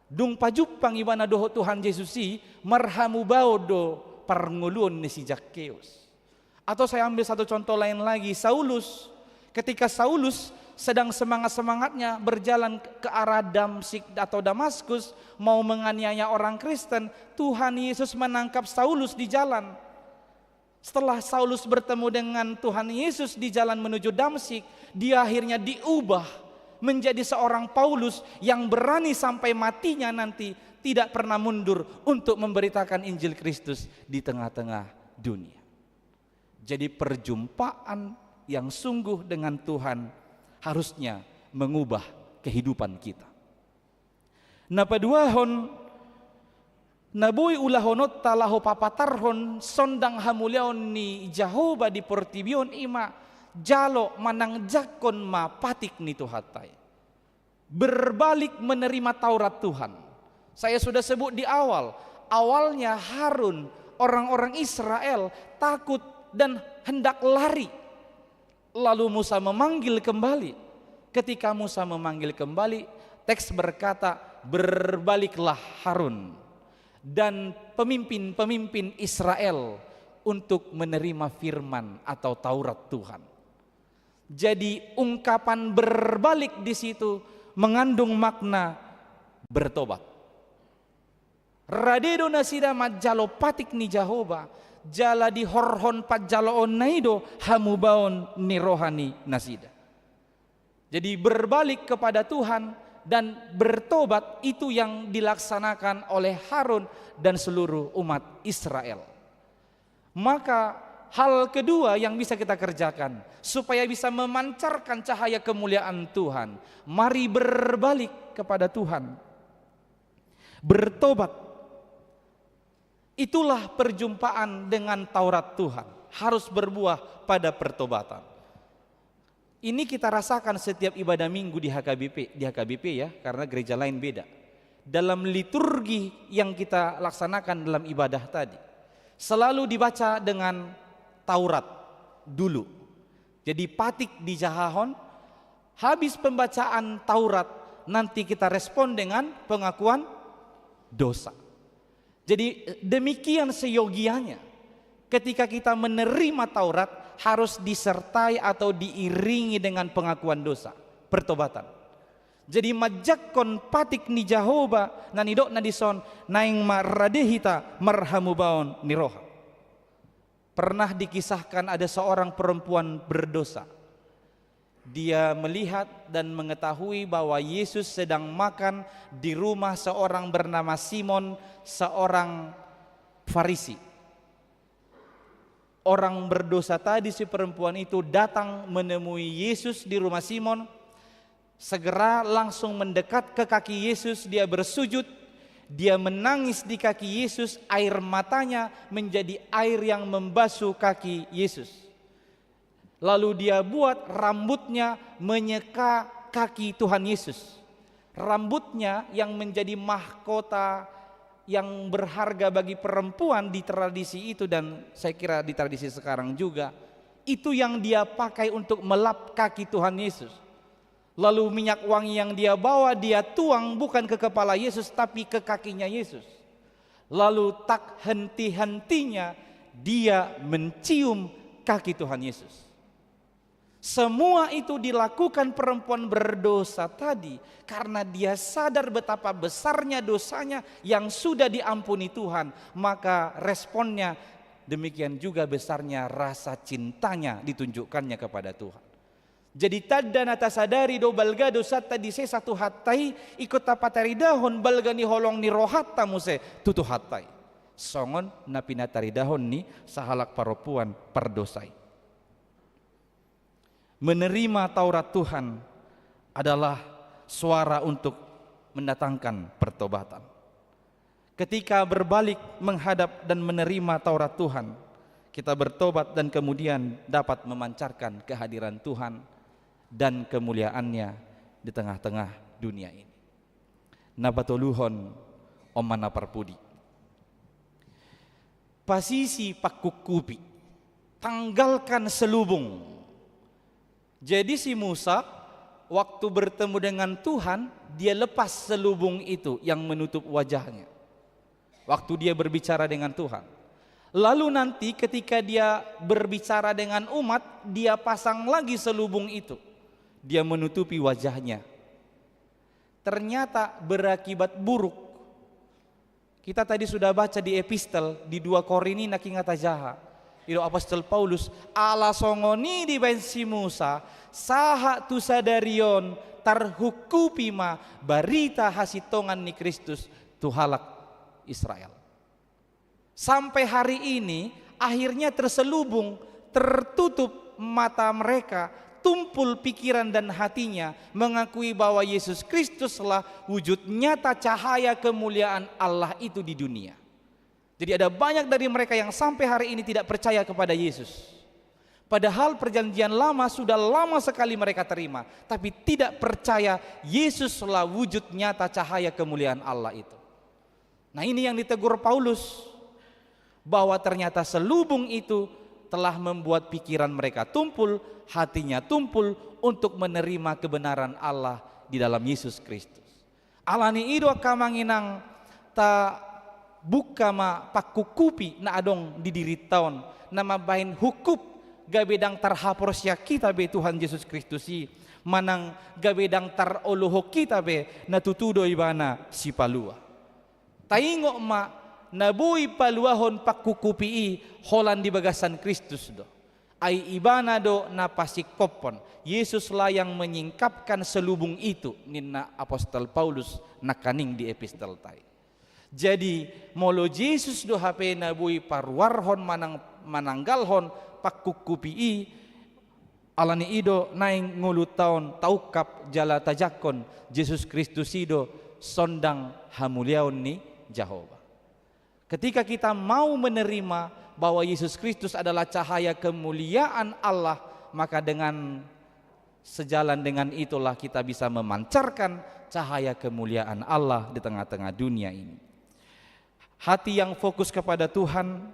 Dung pajupang ibana doho Tuhan Yesusi marhamu baudo parngulun ni si Zakeus. Atau saya ambil satu contoh lain lagi, Saulus. Ketika Saulus sedang semangat-semangatnya berjalan ke arah Damsik atau Damaskus, mau menganiaya orang Kristen, Tuhan Yesus menangkap Saulus di jalan. Setelah Saulus bertemu dengan Tuhan Yesus di jalan menuju Damsik, dia akhirnya diubah menjadi seorang Paulus yang berani sampai matinya nanti tidak pernah mundur untuk memberitakan Injil Kristus di tengah-tengah dunia. Jadi perjumpaan yang sungguh dengan Tuhan harusnya mengubah kehidupan kita. Napaduahon naboy ulahonot talaho papatarhon sondang hamuliaon ni Jehovah di portibion ima jalo manang jakon ma patik ni tuhatay. Berbalik menerima Taurat Tuhan. Saya sudah sebut di awal, awalnya Harun, orang-orang Israel takut dan hendak lari. Lalu Musa memanggil kembali. Ketika Musa memanggil kembali, teks berkata, berbaliklah Harun dan pemimpin-pemimpin Israel untuk menerima firman atau Taurat Tuhan. Jadi ungkapan berbalik di situ mengandung makna bertobat. Radedo nasida majalo patik ni Jehovah, jala di horhon pajaloon naido hamubaon ni rohani nasida. Jadi berbalik kepada Tuhan dan bertobat itu yang dilaksanakan oleh Harun dan seluruh umat Israel. Maka hal kedua yang bisa kita kerjakan supaya bisa memancarkan cahaya kemuliaan Tuhan, mari berbalik kepada Tuhan. Bertobat. Itulah perjumpaan dengan Taurat Tuhan, harus berbuah pada pertobatan. Ini kita rasakan setiap ibadah minggu di HKBP ya, karena gereja lain beda. Dalam liturgi yang kita laksanakan dalam ibadah tadi, selalu dibaca dengan Taurat dulu. Jadi patik di jahahon, habis pembacaan Taurat nanti kita respon dengan pengakuan dosa. Jadi demikian seyogianya Ketika kita menerima Taurat harus disertai atau diiringi dengan pengakuan dosa, pertobatan. Jadi majakon patik ni Jahoba nanidok nadison naing maradehita marhamubaon niroha. Pernah dikisahkan ada seorang perempuan berdosa. Dia melihat dan mengetahui bahwa Yesus sedang makan di rumah seorang bernama Simon, seorang Farisi. Orang berdosa tadi, si perempuan itu datang menemui Yesus di rumah Simon. Segera langsung mendekat ke kaki Yesus, dia bersujud, dia menangis di kaki Yesus, air matanya menjadi air yang membasuh kaki Yesus. Lalu dia buat rambutnya menyeka kaki Tuhan Yesus. Rambutnya yang menjadi mahkota yang berharga bagi perempuan di tradisi itu, dan saya kira di tradisi sekarang juga, itu yang dia pakai untuk melap kaki Tuhan Yesus. Lalu minyak wangi yang dia bawa dia tuang bukan ke kepala Yesus tapi ke kakinya Yesus. Lalu tak henti-hentinya dia mencium kaki Tuhan Yesus. Semua itu dilakukan perempuan berdosa tadi karena dia sadar betapa besarnya dosanya yang sudah diampuni Tuhan. Maka responnya demikian juga besarnya rasa cintanya ditunjukkannya kepada Tuhan. Jadi tadda nata sadari do balga dosa tadi se satu hatai ikut tapatari dahon balga ni holong ni rohat tamuse tutu hatai. Songon na pinatari dahon ni sahalak paropuan perdosai. Menerima Taurat Tuhan adalah suara untuk mendatangkan pertobatan. Ketika berbalik menghadap dan menerima Taurat Tuhan, kita bertobat dan kemudian dapat memancarkan kehadiran Tuhan dan kemuliaannya di tengah-tengah dunia ini. Nabatoluhon omana parpudi. Pasisi pakukupi, tanggalkan selubung. Jadi si Musa waktu bertemu dengan Tuhan, dia lepas selubung itu yang menutup wajahnya. Waktu dia berbicara dengan Tuhan. Lalu nanti ketika dia berbicara dengan umat, dia pasang lagi selubung itu. Dia menutupi wajahnya. Ternyata berakibat buruk. Kita tadi sudah baca di epistel di 2 Korini nakingata jaha. Ilo apostol Paulus ala songoni di bensi Musa saha tu sadarion tarhukupima barita hasitongan ni Kristus tuhalak Israel. Sampai hari ini akhirnya terselubung, tertutup mata mereka, tumpul pikiran dan hatinya mengakui bahwa Yesus Kristuslah wujud nyata cahaya kemuliaan Allah itu di dunia. Jadi ada banyak dari mereka yang sampai hari ini tidak percaya kepada Yesus. Padahal perjanjian lama sudah lama sekali mereka terima, tapi tidak percaya Yesuslah wujud nyata cahaya kemuliaan Allah itu. Nah, ini yang ditegur Paulus, bahwa ternyata selubung itu telah membuat pikiran mereka tumpul, hatinya tumpul untuk menerima kebenaran Allah di dalam Yesus Kristus. Alani ido kamanginang ta buka ma pakukupi na adong di diri taon nama bahin hukup gabedang tarhaporosya kita be Tuhan Yesus Kristus si manang gabedang taroloho kita be natutudo ibana si palua. Taingo ma nabui paluahon pakukupi holan di bagasan Kristus do. Ai ibana do na pasikopon. Yesuslah yang menyingkapkan selubung itu nina apostol Paulus nakaning di epistel tai. Jadi molo Yesus do hape nabui parwarhon mananggalhon pakukupi alani ido naing ngulu taon taukap jala tajakon Yesus Kristus ido sondang hamuliaon ni Jehovah. Ketika kita mau menerima bahwa Yesus Kristus adalah cahaya kemuliaan Allah, maka dengan sejalan dengan itulah kita bisa memancarkan cahaya kemuliaan Allah di tengah-tengah dunia ini. Hati yang fokus kepada Tuhan,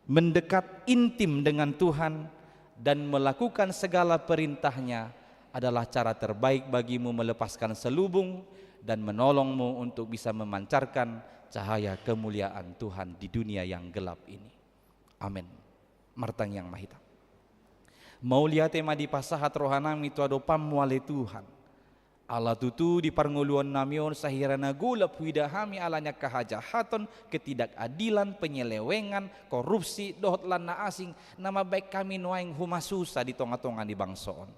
mendekat intim dengan Tuhan, dan melakukan segala perintahnya adalah cara terbaik bagimu melepaskan selubung dan menolongmu untuk bisa memancarkan cahaya kemuliaan Tuhan di dunia yang gelap ini. Amin. Martang yang mahita. Mau lihat tema di pasahat rohanami tu ado pamuale Tuhan. Allah tutu di parnguluan namion sahirana gulap widahami alanya kahajahatan, ketidakadilan, penyelewengan, korupsi, dohot lana asing, nama baik kami nuaing humasusa di tonga-tongan di bangsoon.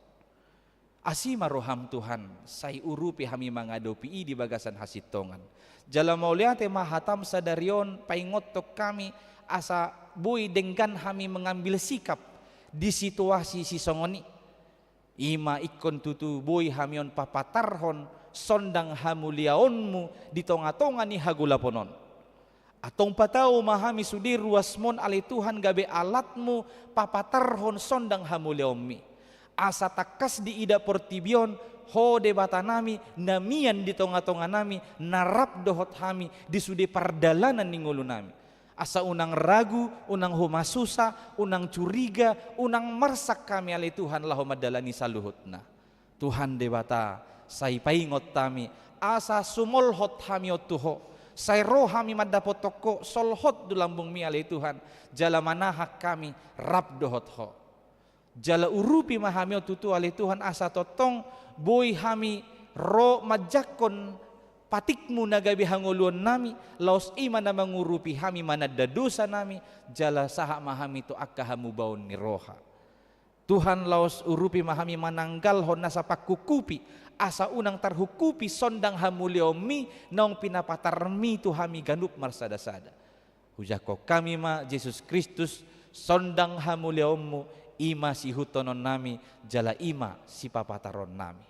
Asima roham Tuhan, say urupi hami mangadopi di bagasan hasitongan. Jala mau lihat tema hatam sadarion paingot tok kami asa boy denggan hami mengambil sikap di situasi si songoni. Ima ikon tutu boy hamion papatarhon sondang hamuliaonmu di tonga-tonga ni hagulaponon. Atong patao mahami sudi ruasmon ali Tuhan gabe alatmu papatarhon sondang hamuliaonmi. Asa takas di ida portibion ho debata nami namian di tonga-tonga nami narap dohot hami di sudi pardalanan ningulu nami. Asa unang ragu, unang humasusa, unang curiga, unang marsak kami alai Tuhan lahu madalani saluhutna. Tuhan debata, say paingot tami, asa sumolhot hami otuho, say roh hami madapot toko, solhot dulambung mi alai Tuhan, jala manahak kami rap dohot ho. Jala urupi mahami otutu alai Tuhan asa totong, boy hami ro majakon, patikmu nagabi hanguluan nami laos ima na mangurupi hami manada dosa nami jala saha mahami to akka hamu baon ni roha. Tuhan laos urupi mahami mananggal hon nasa pakukupi asa unang tarhukupi sondang hamuliomi naong pinapatarmi tu hami ganup marsada-sada. Hujako kami ma Jesus Kristus sondang hamuliomu ima si hutonon nami jala ima si papataron nami.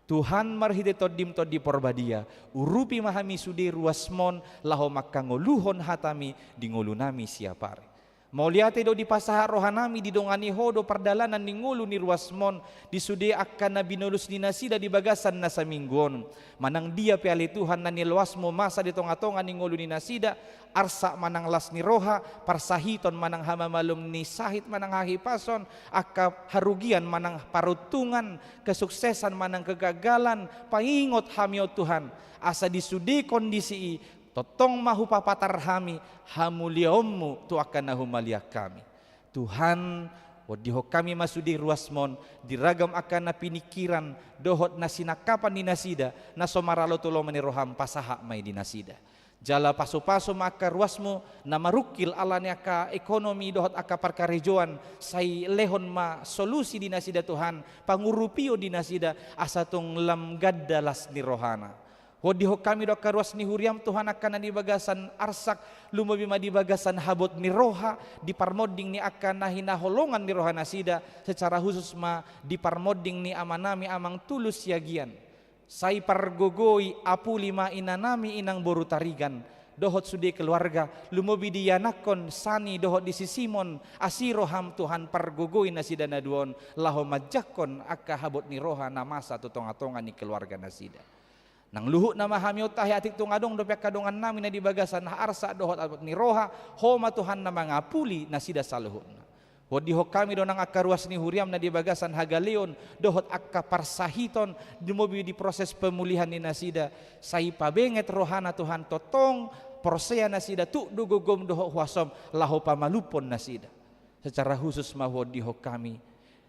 Tuhan marhide todim todi porbadia urupi mahami sudi ruasmon laho makangoluhon hatami di ngulu nami siapare. Mau lihat do di pasahar rohanami di dongani hodo perdalanan di ngulu ni ruasmon di sudi akan nabi nulus ni nasida di bagasan nasa mingguon. Manang dia piali Tuhan nani luasmo masa di tonga-tonga ni ngulu ni nasida arsa manang las ni roha parsahiton manang hama malum ni sahit manang hahipason akka harugian manang parutungan kesuksesan manang kegagalan paingot hamio Tuhan asa disudi kondisi totong mahu papatar hami hamuliaommu tu akan nahumalia kami. Tuhan wadiho kami masudi ruasmon diragam akan na pinikiran dohot na sinakapan di nasida na somaralo tulo maniroham pasaha may di nasida. Jala paso-paso maka ruasmo na marukil alanya ka ekonomi dohot aka parkarejoan say lehon ma solusi di nasida Tuhan pangurupio di nasida asatong lamgadda las ni rohana. Wadiho kami do karuas ni huriam Tuhan akan di bagasan arsak lumabi ma di bagasan habot ni roha di parmoding ni akan hinaholongan ni roha nasida secara khusus ma di parmoding ni amanami amang tulus yagian say pargogoi apu lima inanami inang boru tarigan dohot sudi keluarga lumabi di yanakon sani dohot di sisimon asiroham Tuhan pargogoi nasida naduon laho majakon akka habot ni roha namasa tutonga-tonga ni keluarga nasida. Nang luhut na mahamiot tahi atik tungadong do kadongan namin na di bagasan na arsa dohot abot ni roha homa Tuhan na mga puli na sida sa luhut na. Wadiho kami do nang akaruas ni huriam na di bagasan hagaleon dohot akka parsahiton dumubi di proses pemulihan ni nasida say pabenget rohana Tuhan totong prosea nasida tu dugugom dohot huasom laho pamalupon nasida. Secara khusus mawadiho kami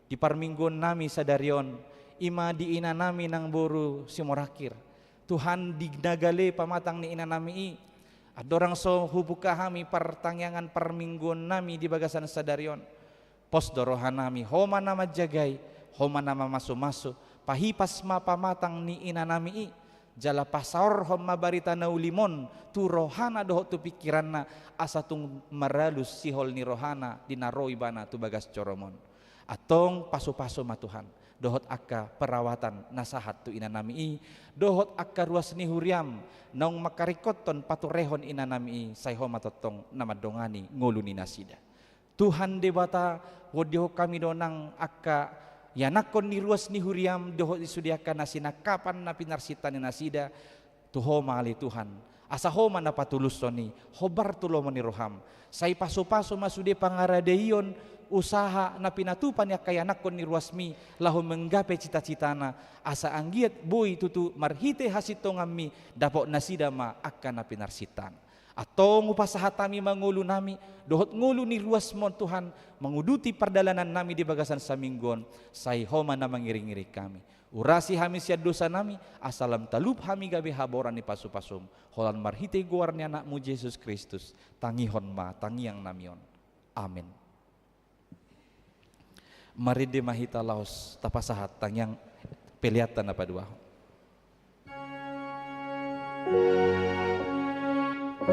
di parminggon nami sadarion ima di ina nami nang boru simorakir. Tuhan dignagale pamatang ni inanami adorang so hubuka hami pertangyangan permingguan nami di bagasan sadarion pos dorohan nami homa nama jagai homa nama masu-masu pahipas ma pamatang ni inanami jala pasaor homa barita naulimon tu rohana dohot tu pikiranna asatung maralus sihol ni rohana dinaroi bana tu bagas coromon atong pasu-pasu ma Tuhan dohot akka perawatan nasahat tu inanami dohot akka ruas ni huriam naung makarikoton paturehon inanami sayho matotong namadongani ngulu ni nasida. Tuhan debata wadiho kami donang akka yanakon ni ruas ni huriam dohot isudiakan nasinakapan na pinarsitan ni nasida tuho mali Tuhan Asa homa na patuluson ni, hobar tulo ni roham. Say paso-paso masude pangaradeion, usaha na pinatupan niya kay anak ko ni Ruasmi, laho menggape cita-citana, asa anggiat boy tutu marhite hasito ngami, dapo nasidama akan na pinarsitan. Atau ngupasahatami mangulu nami, dohot ngulu ni Ruasmon Tuhan, menguduti perdalanan nami di bagasan saminggon, say homa na mangiring-iring kami. Urasi hami siya dosa nami, asalam talup hami gabe haboran ni pasu-pasum, holan marhite guar ni anakmu Yesus Kristus, tangihon ma, tangiang namion. Amin. Mari de mahita laos tapasahat tangiang peliatan apa dua. Di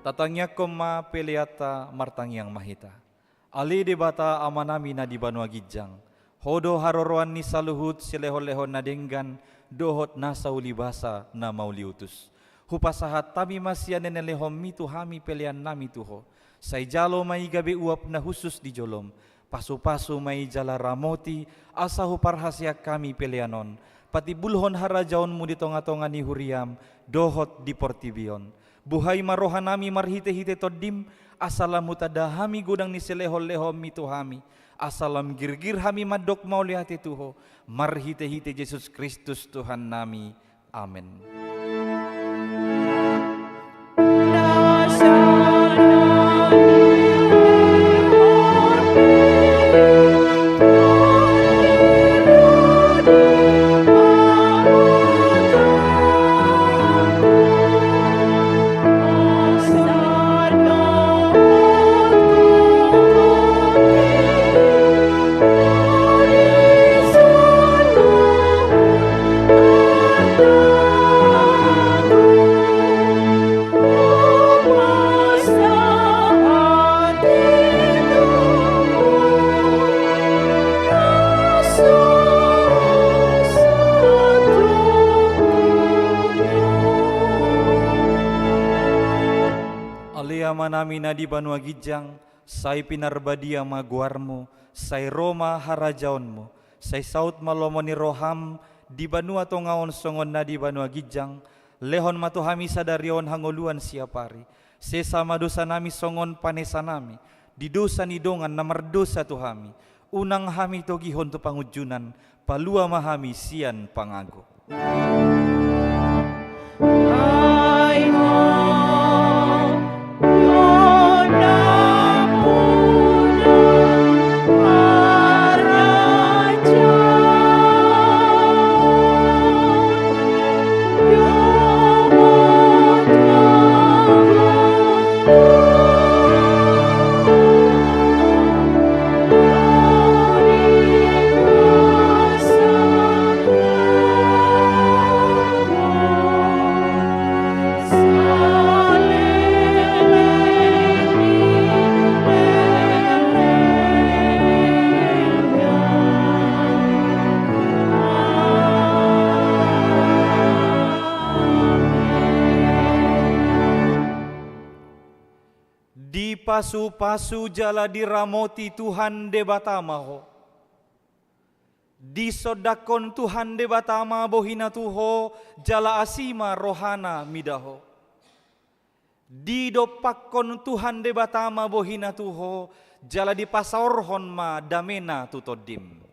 tatangya koma peleata martangyang mahita. Ali debata amanami na di Banua Gijang. Hodo haroroan ni saluhut silehon-lehon na denggan dohot nasa ulibasa na mauliutus. Hupasahat tabi masya nenelehom mitu hami pelean nami tuho. Say jalo may gabi uap na husus di jolom. Pasu-pasu may jala ramoti asa huparhasya kami peleanon. Pati bulhon harajaon mu di tonga-tonga ni huriam dohot di portibion. Buhay marohan nami marhite-hite todim asalam mutada hami gudang ni selehol-lehom mitu hami. Asalam girgir hami madok maulihati tuho marhite-hite Yesus Kristus Tuhan nami. Amin. Manami na di Banua Gijang, say pinarbadia maguarmo, say Roma harajaonmo, say saut malomo ni Roham, di Banua tongaon songon na di Banua Gijang, lehon matuhami sadarion hangoluan siapari, sesama dosa nami songon panesa nami, di dosa ni dongan na mardosa tuhami, unang hami togihon tu pangujunan, palua mahami sian pangago. Pasu-pasu jala diramoti Tuhan de batamaho. Di sodakon Tuhan de batama bohina tuho jala asima rohana midaho. Di dopakon Tuhan de batama bohina tuho jala di pasaorhon ma damena tutodim.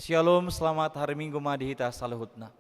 Shalom, selamat hari Minggu Madihita Saluhutna.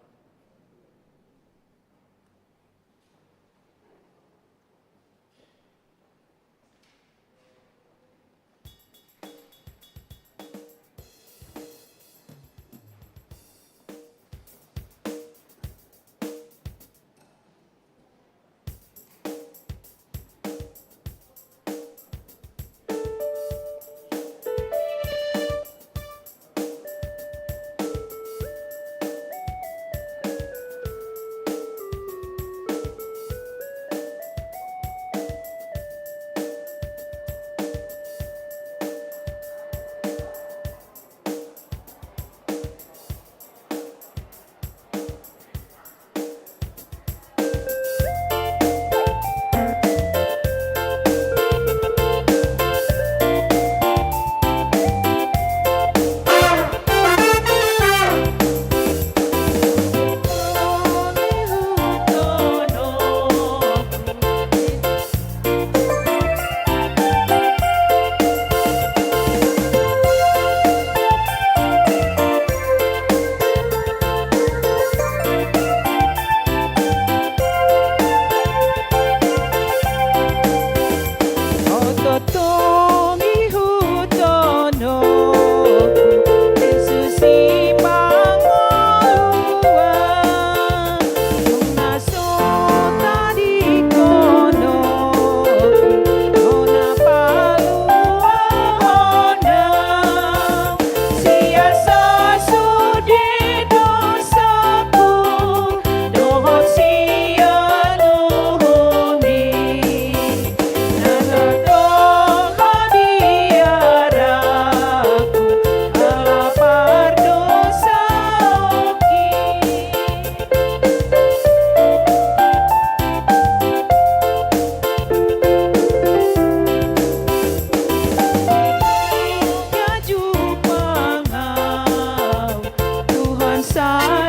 sa